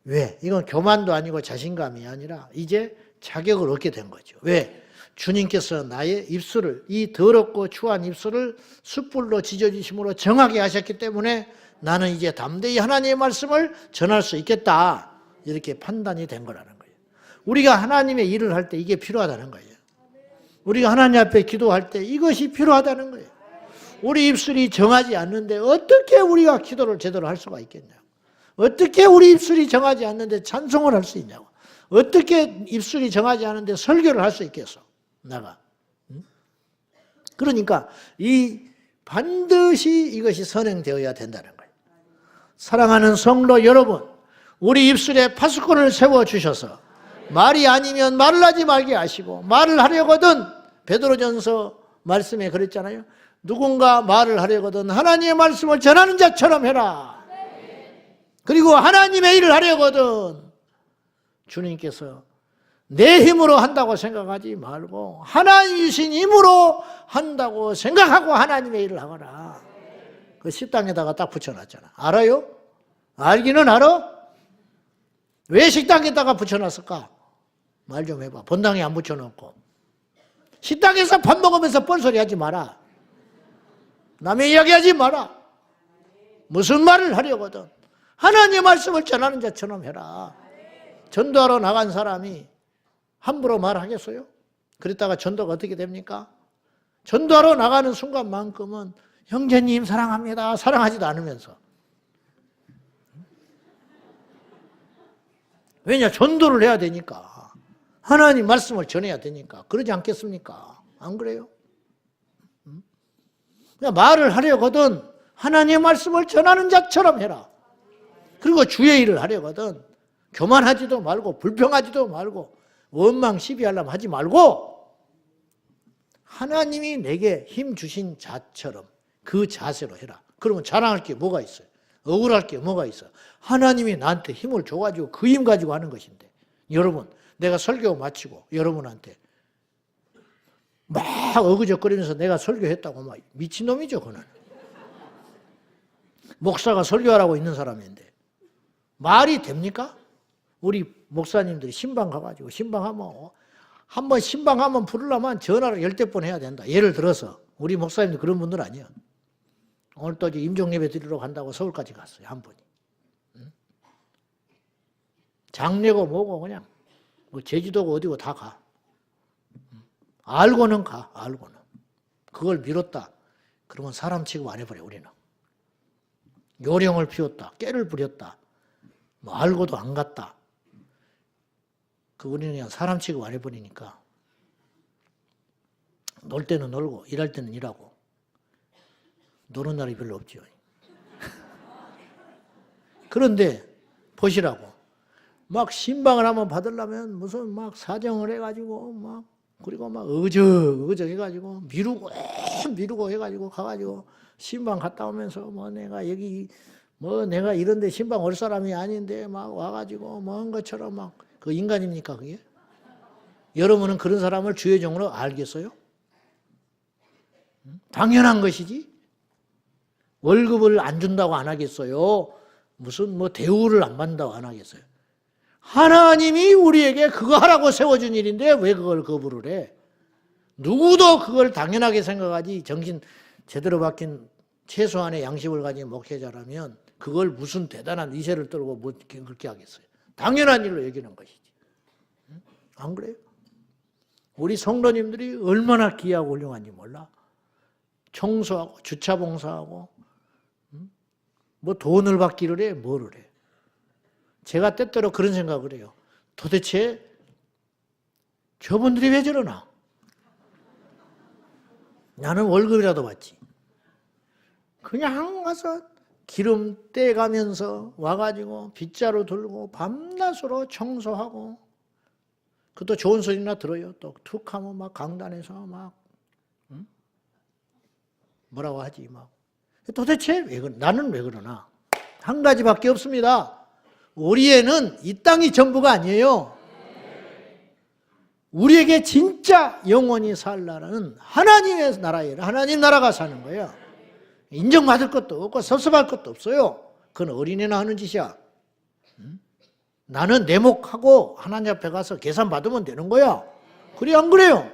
왜? 이건 교만도 아니고 자신감이 아니라 이제 자격을 얻게 된 거죠. 왜? 주님께서 나의 입술을 이 더럽고 추한 입술을 숯불로 지져주심으로 정하게 하셨기 때문에 나는 이제 담대히 하나님의 말씀을 전할 수 있겠다. 이렇게 판단이 된 거라는 거예요. 우리가 하나님의 일을 할 때 이게 필요하다는 거예요. 우리가 하나님 앞에 기도할 때 이것이 필요하다는 거예요. 우리 입술이 정하지 않는데 어떻게 우리가 기도를 제대로 할 수가 있겠냐고. 어떻게 우리 입술이 정하지 않는데 찬송을 할 수 있냐고. 어떻게 입술이 정하지 않는데 설교를 할 수 있겠어. 나가. 그러니까 반드시 이것이 선행되어야 된다는 거예요. 사랑하는 성도 여러분, 우리 입술에 파수꾼을 세워주셔서 말이 아니면 말을 하지 말게 하시고 말을 하려거든 베드로전서 말씀에 그랬잖아요. 누군가 말을 하려거든 하나님의 말씀을 전하는 자처럼 해라. 그리고 하나님의 일을 하려거든 주님께서 내 힘으로 한다고 생각하지 말고 하나님이 주신 힘으로 한다고 생각하고 하나님의 일을 하거라. 그 식당에다가 딱 붙여놨잖아. 알아요? 알기는 알아? 왜 식당에다가 붙여놨을까? 말 좀 해봐. 본당에 안 붙여놓고. 식당에서 밥 먹으면서 뻘소리 하지 마라. 남의 이야기 하지 마라. 무슨 말을 하려거든 하나님의 말씀을 전하는 자처럼 해라. 전도하러 나간 사람이 함부로 말하겠어요? 그랬다가 전도가 어떻게 됩니까? 전도하러 나가는 순간만큼은 형제님 사랑합니다. 사랑하지도 않으면서. 왜냐? 전도를 해야 되니까. 하나님 말씀을 전해야 되니까. 그러지 않겠습니까? 안 그래요? 그냥 말을 하려거든 하나님의 말씀을 전하는 자처럼 해라. 그리고 주의 일을 하려거든 교만하지도 말고 불평하지도 말고 원망 시비하려면 하지 말고 하나님이 내게 힘 주신 자처럼 그 자세로 해라. 그러면 자랑할 게 뭐가 있어요? 억울할 게 뭐가 있어요? 하나님이 나한테 힘을 줘가지고 그 힘 가지고 하는 것인데 여러분 내가 설교 마치고 여러분한테 막 어그적거리면서 내가 설교했다고 막 미친놈이죠 그는. 목사가 설교하라고 있는 사람인데 말이 됩니까? 우리 목사님들이 신방 가가지고 신방하면 한번 신방하면 부르려면 전화를 10대 번 해야 된다. 예를 들어서 우리 목사님들 그런 분들 아니에요. 오늘 또 임종예배 드리러 간다고 서울까지 갔어요 한 분이. 장례고 뭐고 그냥 뭐 제주도고 어디고 다 가. 알고는 가. 알고는. 그걸 미뤘다. 그러면 사람 취급 안 해버려 우리는. 요령을 피웠다. 깨를 부렸다. 뭐 알고도 안 갔다. 그 우리는 그냥 사람 취급 안 해버리니까 놀 때는 놀고 일할 때는 일하고 노는 날이 별로 없죠. 그런데 보시라고 막 신방을 한번 받으려면 무슨 막 사정을 해가지고 막 그리고 막 어적 해가지고 미루고 해가지고 가가지고 신방 갔다 오면서 뭐 내가 여기 뭐 내가 이런데 신방 올 사람이 아닌데 막 와가지고 뭐 한 것처럼 막 그 인간입니까 그게? 여러분은 그런 사람을 주의 종으로 알겠어요? 당연한 것이지. 월급을 안 준다고 안 하겠어요? 무슨 뭐 대우를 안 받는다고 안 하겠어요? 하나님이 우리에게 그거 하라고 세워준 일인데 왜 그걸 거부를 해? 누구도 그걸 당연하게 생각하지. 정신 제대로 박힌 최소한의 양심을 가진 목회자라면 그걸 무슨 대단한 위세를 떨고 뭐 그렇게 하겠어요. 당연한 일로 여기는 것이지. 안 그래요? 우리 성도님들이 얼마나 귀하고 훌륭한지 몰라. 청소하고 주차 봉사하고 뭐 돈을 받기를 해 뭐를 해. 제가 때때로 그런 생각을 해요. 도대체 저분들이 왜 저러나? 나는 월급이라도 받지. 그냥 와서 기름 떼가면서 와가지고 빗자루 들고 밤낮으로 청소하고 그것도 좋은 소리나 들어요. 또 툭 하면 막 강단에서 막 뭐라고 하지 막. 도대체 나는 왜 그러나? 한 가지밖에 없습니다. 우리에는 이 땅이 전부가 아니에요. 우리에게 진짜 영원히 살 나라는 하나님의 나라예요. 하나님 나라가 사는 거예요. 인정받을 것도 없고 섭섭할 것도 없어요. 그건 어린애나 하는 짓이야. 나는 내 목하고 하나님 앞에 가서 계산 받으면 되는 거야. 그래 안 그래요?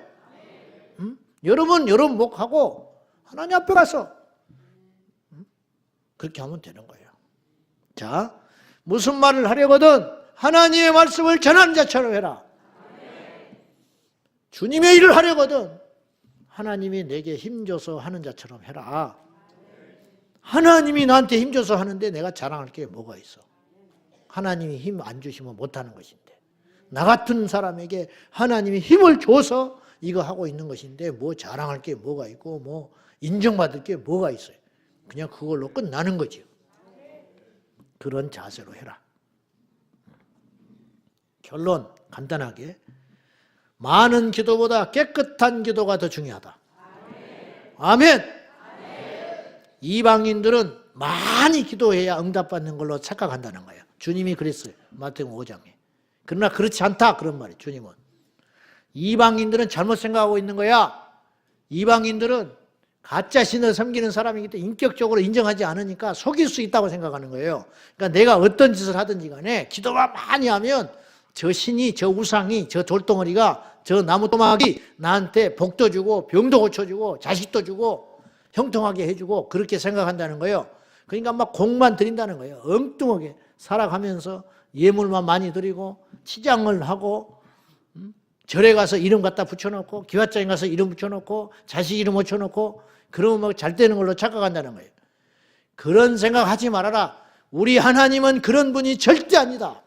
여러분 목하고 하나님 앞에 가서 그렇게 하면 되는 거예요. 자, 무슨 말을 하려거든 하나님의 말씀을 전하는 자처럼 해라. 주님의 일을 하려거든 하나님이 내게 힘줘서 하는 자처럼 해라. 하나님이 나한테 힘줘서 하는데 내가 자랑할 게 뭐가 있어? 하나님이 힘 안 주시면 못하는 것인데 나 같은 사람에게 하나님이 힘을 줘서 이거 하고 있는 것인데 뭐 자랑할 게 뭐가 있고 뭐 인정받을 게 뭐가 있어요? 그냥 그걸로 끝나는 거죠. 그런 자세로 해라. 결론 간단하게 많은 기도보다 깨끗한 기도가 더 중요하다. 아멘. 이방인들은 많이 기도해야 응답받는 걸로 착각한다는 거예요. 주님이 그랬어요. 마태복음 5장에. 그러나 그렇지 않다 그런 말이에요. 주님은. 이방인들은 잘못 생각하고 있는 거야. 이방인들은 가짜 신을 섬기는 사람이기 때문에 인격적으로 인정하지 않으니까 속일 수 있다고 생각하는 거예요. 그러니까 내가 어떤 짓을 하든지 간에 기도만 많이 하면 저 신이, 저 우상이, 저 돌덩어리가, 저 나무토막이 나한테 복도 주고 병도 고쳐주고 자식도 주고 형통하게 해주고 그렇게 생각한다는 거예요. 그러니까 막 공만 드린다는 거예요. 엉뚱하게 살아가면서 예물만 많이 드리고 치장을 하고 절에 가서 이름 갖다 붙여놓고 기와장에 가서 이름 붙여놓고 자식 이름 붙여놓고 그러면 막 잘 되는 걸로 착각한다는 거예요. 그런 생각하지 말아라. 우리 하나님은 그런 분이 절대 아니다.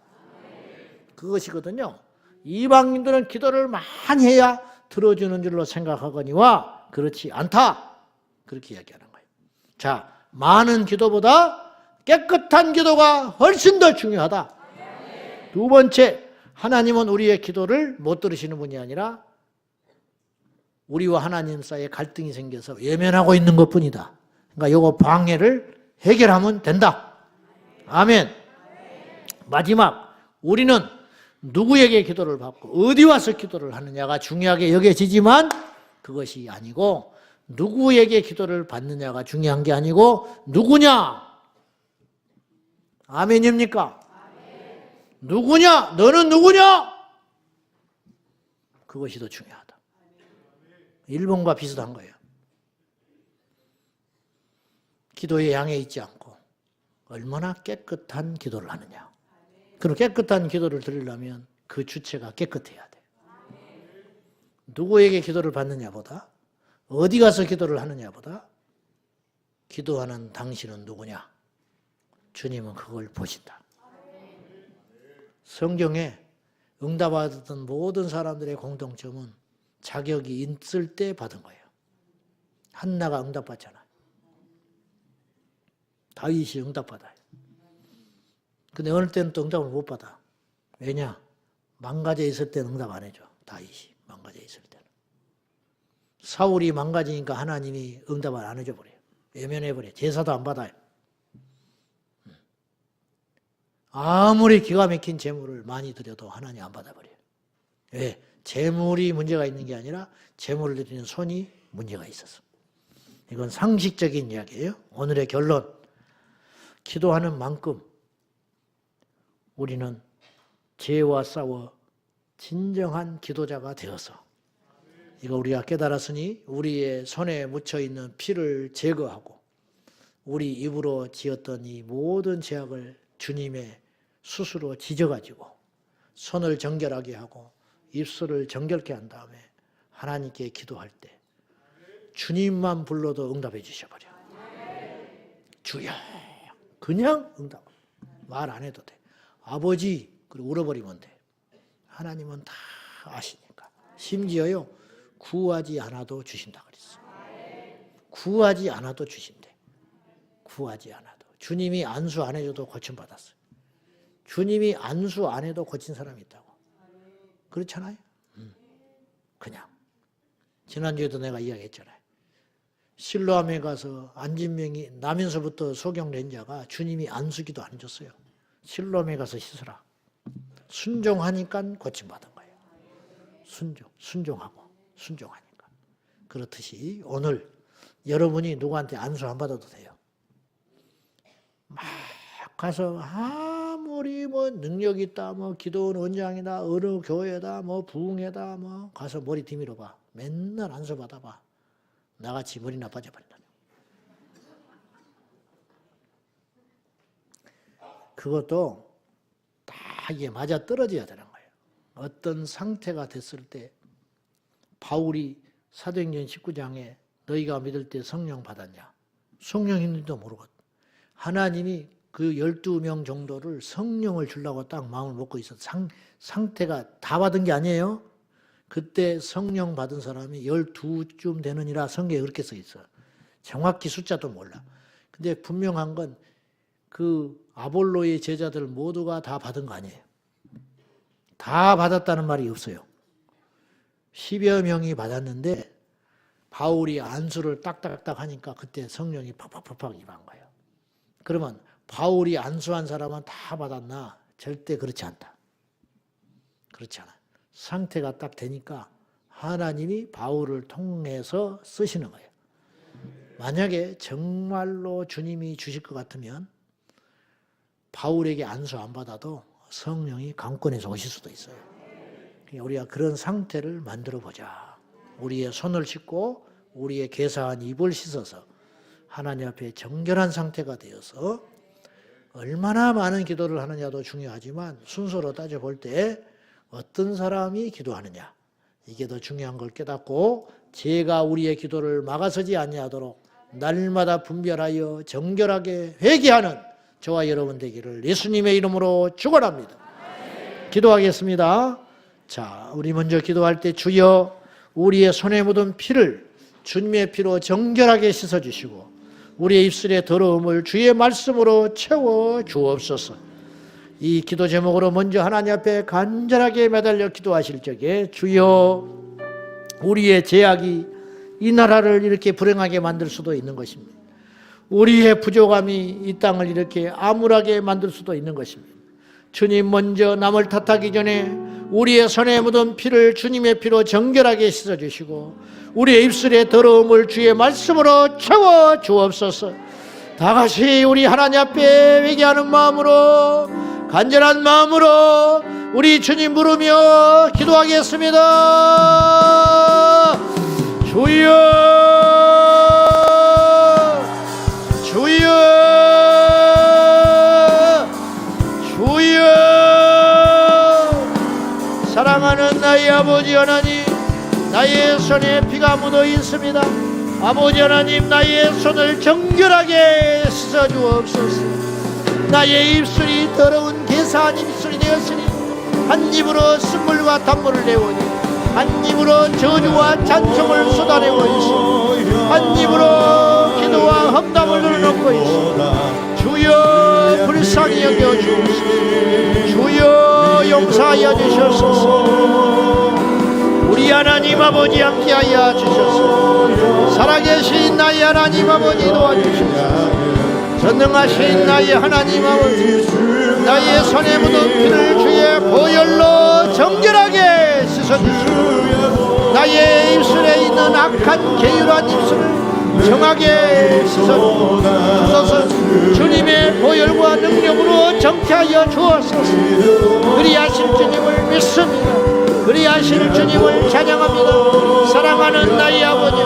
그것이거든요. 이방인들은 기도를 많이 해야 들어주는 줄로 생각하거니와 그렇지 않다. 그렇게 이야기하는 거예요. 자, 많은 기도보다 깨끗한 기도가 훨씬 더 중요하다. 두 번째, 하나님은 우리의 기도를 못 들으시는 분이 아니라 우리와 하나님 사이에 갈등이 생겨서 외면하고 있는 것뿐이다. 그러니까 요거 방해를 해결하면 된다. 아멘. 마지막, 우리는 누구에게 기도를 받고 어디 와서 기도를 하느냐가 중요하게 여겨지지만 그것이 아니고 누구에게 기도를 받느냐가 중요한 게 아니고 누구냐? 아멘입니까? 누구냐? 너는 누구냐? 그것이 더 중요하다. 일본과 비슷한 거예요. 기도의 양에 있지 않고 얼마나 깨끗한 기도를 하느냐. 그럼 깨끗한 기도를 드리려면 그 주체가 깨끗해야 돼. 누구에게 기도를 받느냐보다 어디 가서 기도를 하느냐보다 기도하는 당신은 누구냐? 주님은 그걸 보신다. 성경에 응답받았던 모든 사람들의 공통점은 자격이 있을 때 받은 거예요. 한나가 응답받잖아요. 다윗이 응답받아요. 근데 어느 때는 또 응답을 못 받아. 왜냐? 망가져 있을 때는 응답 안 해줘. 다윗이 망가져 있을 때는. 사울이 망가지니까 하나님이 응답을 안 해줘 버려요. 외면해 버려요. 제사도 안 받아요. 아무리 기가 막힌 재물을 많이 드려도 하나님 안 받아버려요. 왜? 재물이 문제가 있는 게 아니라 재물을 드리는 손이 문제가 있어서. 이건 상식적인 이야기예요. 오늘의 결론. 기도하는 만큼 우리는 죄와 싸워 진정한 기도자가 되어서 이거 우리가 깨달았으니 우리의 손에 묻혀있는 피를 제거하고 우리 입으로 지었던 이 모든 죄악을 주님의 숯으로 지져가지고 손을 정결하게 하고 입술을 정결케 한 다음에 하나님께 기도할 때 주님만 불러도 응답해 주셔버려. 주여. 그냥 응답. 말 안 해도 돼. 아버지. 그리고 울어버리면 돼. 하나님은 다 아시니까. 심지어요. 구하지 않아도 주신다 그랬어. 구하지 않아도 주신대. 구하지 않아도. 주님이 안수 안 해줘도 고침받았어요. 주님이 안수 안 해도 고친 사람이 있다고. 그렇잖아요? 그냥. 지난주에도 내가 이야기했잖아요. 실로암에 가서 안진명이 나면서부터 소경된 자가 주님이 안수기도 안 해줬어요. 실로암에 가서 씻으라. 순종하니까 고침받은 거예요. 순종하고 순종하니까. 그렇듯이 오늘 여러분이 누구한테 안수 안 받아도 돼요. 막 가서 아무리 뭐 능력 있다, 뭐 기도원 원장이다, 어느 교회다, 뭐 부흥회다, 뭐 가서 머리 뒤밀어 봐. 맨날 안수 받아봐. 나같이 머리 나빠져 버린다. 그것도 다 이게 맞아 떨어져야 되는 거예요. 어떤 상태가 됐을 때 바울이 사도행전 19장에 너희가 믿을 때 성령 받았냐? 성령 있는지도 모르거든. 하나님이 그 12명 정도를 성령을 주려고 딱 마음을 먹고 있었어. 상태가 다 받은 게 아니에요. 그때 성령 받은 사람이 12쯤 되느니라 성경에 그렇게 써 있어. 정확히 숫자도 몰라. 근데 분명한 건 그 아볼로의 제자들 모두가 다 받은 거 아니에요. 다 받았다는 말이 없어요. 10여 명이 받았는데 바울이 안수를 딱딱딱 하니까 그때 성령이 팍팍팍팍 임한 거예요. 그러면 바울이 안수한 사람은 다 받았나? 절대 그렇지 않다. 그렇지 않아. 상태가 딱 되니까 하나님이 바울을 통해서 쓰시는 거예요. 만약에 정말로 주님이 주실 것 같으면 바울에게 안수 안 받아도 성령이 강권에서 오실 수도 있어요. 우리가 그런 상태를 만들어 보자. 우리의 손을 씻고 우리의 괴사한 입을 씻어서 하나님 앞에 정결한 상태가 되어서 얼마나 많은 기도를 하느냐도 중요하지만 순서로 따져볼 때 어떤 사람이 기도하느냐 이게 더 중요한 걸 깨닫고 죄가 우리의 기도를 막아서지 아니하도록 날마다 분별하여 정결하게 회개하는 저와 여러분 되기를 예수님의 이름으로 축원합니다. 기도하겠습니다. 자, 우리 먼저 기도할 때 주여 우리의 손에 묻은 피를 주님의 피로 정결하게 씻어주시고 우리의 입술의 더러움을 주의 말씀으로 채워 주옵소서. 이 기도 제목으로 먼저 하나님 앞에 간절하게 매달려 기도하실 적에 주여 우리의 죄악이 이 나라를 이렇게 불행하게 만들 수도 있는 것입니다. 우리의 부족함이 이 땅을 이렇게 암울하게 만들 수도 있는 것입니다. 주님 먼저 남을 탓하기 전에 우리의 손에 묻은 피를 주님의 피로 정결하게 씻어주시고 우리의 입술의 더러움을 주의 말씀으로 채워 주옵소서. 다같이 우리 하나님 앞에 회개하는 마음으로 간절한 마음으로 우리 주님 부르며 기도하겠습니다. 주여 주여 주여. 사랑하는 나의 아버지 하나님, 나의 손에 피가 묻어 있습니다. 아버지 하나님, 나의 손을 정결하게 씻어 주옵소서. 나의 입술이 더러운 개사한 입술이 되었으니 한 입으로 쓴물과 단물을 내오니 한 입으로 저주와 찬송을 쏟아내고 있어 한 입으로 기도와 험담을 늘어놓고 있어. 주여 불쌍히 여겨 주옵소서. 주여 용서하여 주시옵소서. 우리 하나님 아버지 함께하여 주셔서 살아계신 나의 하나님 아버지 도와주시옵소서. 전능하신 나의 하나님 아버지, 나의 손에 묻은 피를 주의 보혈로 정결하게 씻어주시고 나의 입술에 있는 악한 계율한 입술을 정하게 씻어주소서. 주님의 보혈과 능력으로 정케하여 주옵소서. 그리하실 주님을 믿습니다. 그리하실 주님을 찬양합니다. 사랑하는 나의 아버지,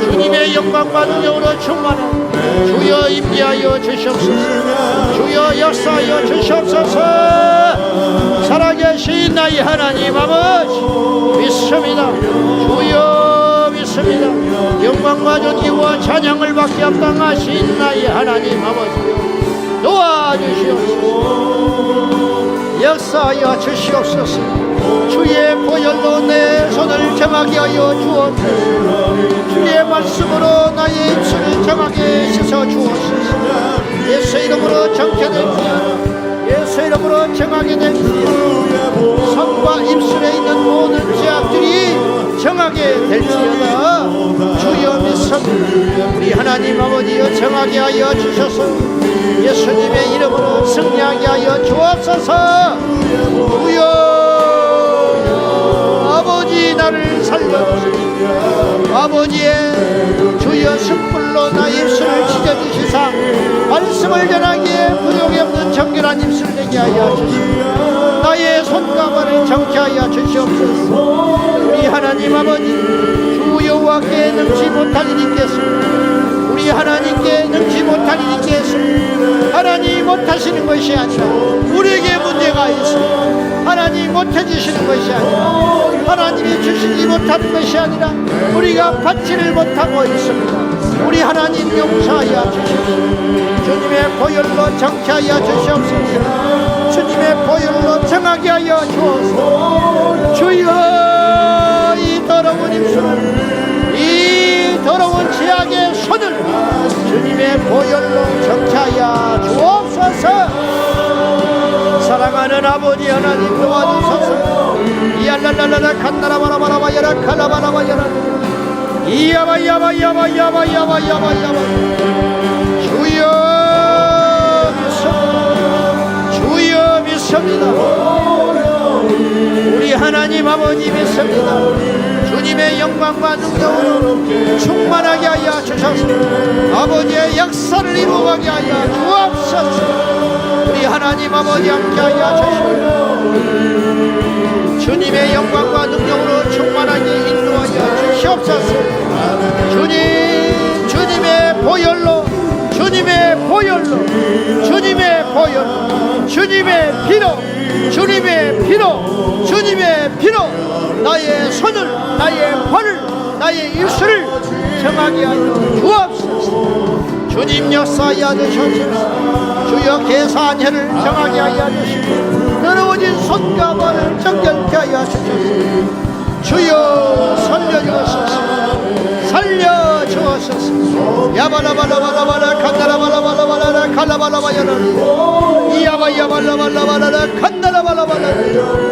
주님의 영광과 능력으로 충만한 주여 임재하여 주시옵소서. 주여 역사하여 주시옵소서. 살아계신 나의 하나님 아버지 믿습니다. 주여 믿습니다. 영광과 존귀와 찬양을 받게 합당하신 나의 하나님 아버지 도와주시옵소서. 역사하여 주시옵소서. 주의 보혈로 내 손을 정하게 하여 주옵소서. 주의 말씀으로 나의 입술을 정하게 씻어 주옵소서. 예수 이름으로 정케될지어다. 예수 이름으로 정하게 될지어다. 손과 입술에 있는 모든 죄악들이 정하게 될지어다. 주여 믿습니다. 우리 하나님 아버지여 정하게 하여 주셔서 예수님의 이름으로 승리하게 하여 주옵소서. 주여 아버지 나를 살려주시옵소서. 아버지의 주여 숯불로 나의 입술을 찢어주시사 말씀을 전하기에 부족이 없는 정결한 입술 되게 하여 주시옵소서. 나의 손과 발을 정케하여 주시옵소서. 우리 하나님 아버지 주 여호와께 능치 못할 일이 있겠습니다. 우리 하나님께 능치 못할 일이 있겠습니다. 하나님 못하시는 것이 아니라 우리에게 문제가 있습니다. 하나님 못해주시는 것이 아니라 하나님이 주시지 못하는 것이 아니라 우리가 받지를 못하고 있습니다. 우리 하나님 용서하여 주시옵소서. 주님의 보혈로 정케하여 주시옵소서. 주님의 보혈로 정하게 하여 주옵소서. 주여 이 더러운 입술을 이 더러운 죄악의 손을 주님의 보혈로 정케하여 주옵소서. 사랑하는 아버지 하나님 도와주소서. 이알랄랄라 칸나라바라바라바야라 칼라바라바야라 이야바야바야바야바야바야바. 주여 믿습니다. 주여 믿습니다. 우리 하나님 아버지 믿습니다. 주님의 영광과 능력으로 충만하게 하여 주셔서 아버지의 역사를 이루어가게 하여 주옵소서. 우리 하나님 아버지 함께하여 주시옵소서. 주님의 영광과 능력으로 충만하게 인도하여 주시옵소서. 주님, 주님의 보혈로, 주님의 보혈로, 주님의 보혈로, 주님의 피로, 주님의 피로, 주님의 피로 나의 손을, 나의 발을, 나의 입술을 정하게 하여 주옵소서. 주님 역사하여 주시옵소서. 주여 계산해를 정하게 하여 주시고 여러분 넘어진 손과 발을 정결케 하여 주소서. 주여 살려주옵소서. 살려주옵소서. 야바라바라바라바라 칸나라바라바라바라 칼라바라바야라 이야바야발라발라바라라 칸나라바라바라.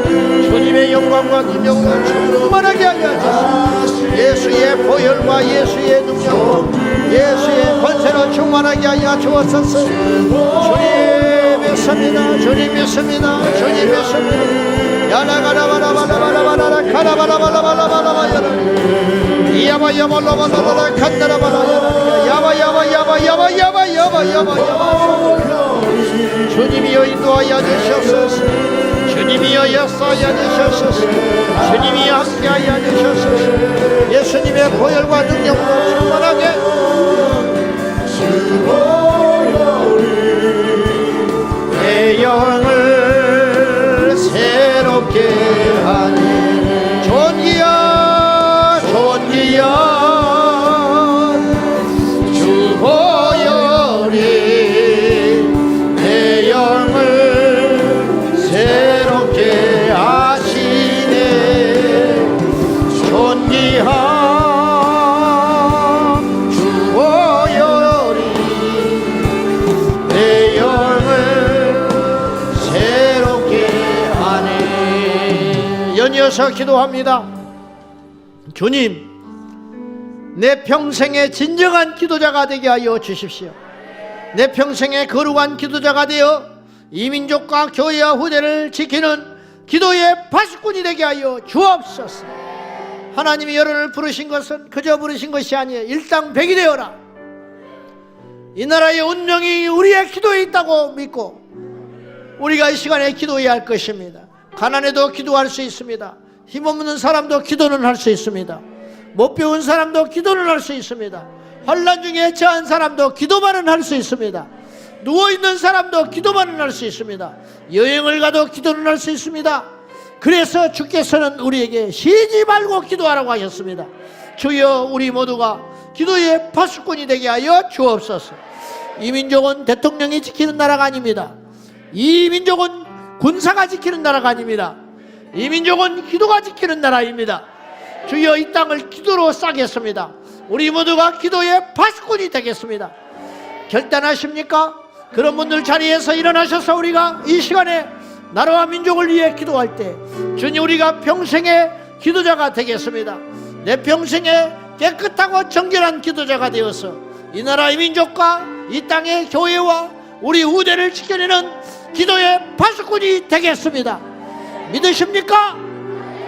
주님의 영광과 능력으로 충만하게 하여 주소서. 예수의 보혈과 예수의 능력, 예수의 권세로 충만하게 하여 주옵소서. 주님 믿습니다. 주님 믿습니다. 주님 믿습니다. 야라가라바라바라바라바라 카라바라바라바라바라바라 이야바야발라바라바라 칸나라바라바라 야바야바야바야바야바야바야바. 주님이여 인도하여 주시옵소서. 주님이여 역사하여 주시옵소서. 주님이여 함께하여 주시옵소서. 예수님의 보혈과 능력으로 충만하게 내 영을 새롭게 하니 존귀야 존귀야 주 보혈이 내 영을 새롭게 하시네. 존귀한 주 보혈이 내 영을 새롭게 하네. 연이어서 기도합니다. 주님, 내 평생의 진정한 기도자가 되게 하여 주십시오. 내 평생의 거룩한 기도자가 되어 이 민족과 교회와 후대를 지키는 기도의 파수꾼이 되게 하여 주옵소서. 하나님이 여러분을 부르신 것은 그저 부르신 것이 아니에요. 일당백이 되어라. 이 나라의 운명이 우리의 기도에 있다고 믿고 우리가 이 시간에 기도해야 할 것입니다. 가난해도 기도할 수 있습니다. 힘없는 사람도 기도는 할 수 있습니다. 못 배운 사람도 기도는 할 수 있습니다. 환난 중에 처한 사람도 기도만은 할 수 있습니다. 누워있는 사람도 기도만은 할 수 있습니다. 여행을 가도 기도는 할 수 있습니다. 그래서 주께서는 우리에게 쉬지 말고 기도하라고 하셨습니다. 주여, 우리 모두가 기도의 파수꾼이 되게 하여 주옵소서. 이 민족은 대통령이 지키는 나라가 아닙니다. 이 민족은 군사가 지키는 나라가 아닙니다. 이 민족은 기도가 지키는 나라입니다. 주여, 이 땅을 기도로 싸겠습니다. 우리 모두가 기도의 파수꾼이 되겠습니다. 결단하십니까? 그런 분들 자리에서 일어나셔서 우리가 이 시간에 나라와 민족을 위해 기도할 때 주님, 우리가 평생의 기도자가 되겠습니다. 내 평생에 깨끗하고 정결한 기도자가 되어서 이 나라의 민족과 이 땅의 교회와 우리 후대를 지켜내는 기도의 파수꾼이 되겠습니다. 믿으십니까?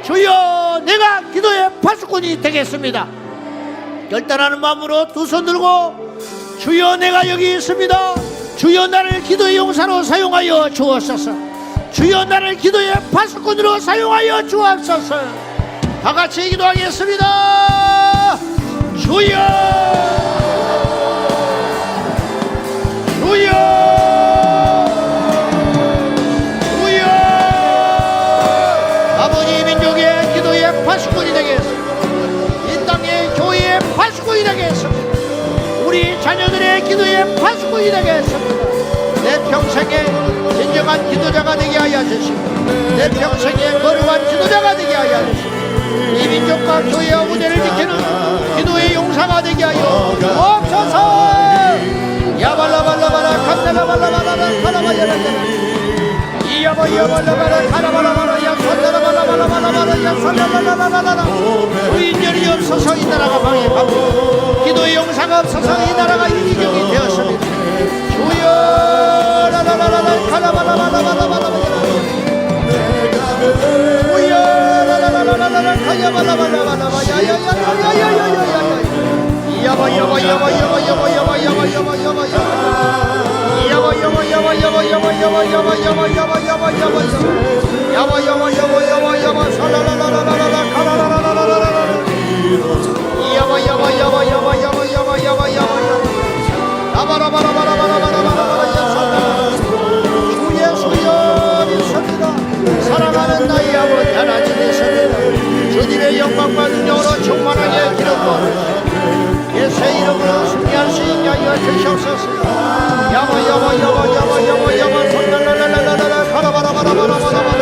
주여, 내가 기도의 파수꾼이 되겠습니다. 결단하는 마음으로 두 손 들고 주여, 내가 여기 있습니다. 주여, 나를 기도의 용사로 사용하여 주옵소서. 주여, 나를 기도의 파수꾼으로 사용하여 주옵소서. 다 같이 기도하겠습니다. 주여, 주여, 주여. 아버지, 민족의 기도의 파수꾼이 되겠습니다. 이 땅의 교회의 파수꾼이 되겠습니다. 우리 자녀들의 기도의 파수꾼이 되겠습니다. 내 평생에 진정한 기도자가 되게 하여 주시고 내 평생에 거룩한 기도자가 되게 하여 주시고 이 민족과 교회와 무대를 지키는 기도의 용사가 되게 하여 주옵소서. 야발라발라바라 칸나라발라바라 카라바야라야라 이야바야발라바라 카라바라바라 야살라라발라바라바라 야살라라라라라. 주인절이 없어서 이 나라가 망해가고 기도의 용사가 없어서 이 나라가 이기적이 되었습니다. 주여, 라라라라라 카라바라바라바라바라 주여, 라라라라라라 카야바라바라바라 야야야야야야야야야 사랑하는 나의 아버지 하나님 되셨습니다. 주님의 영광과 능력으로 충만하게 기록하옵소서. 예수의 이름으로 승리할 수 있게 하여 주시옵소서. 야바 야바 야바 야바 야바 야바 손달라라라라라 가라바라바라바라바라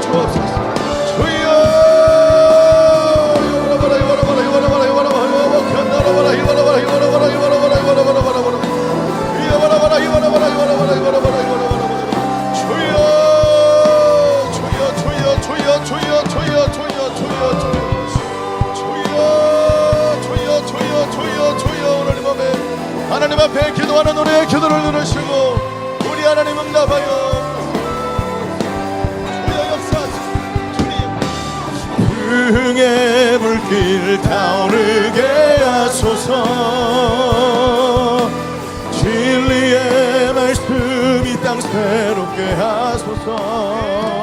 주옵소서. 주여 하나님 앞에 기도하는 우리의 기도를 들으시고 우리 하나님 응답하여 주여 역사하시고 흥의 불길 타오르게 하소서. 진리의 말씀 이 땅 새롭게 하소서.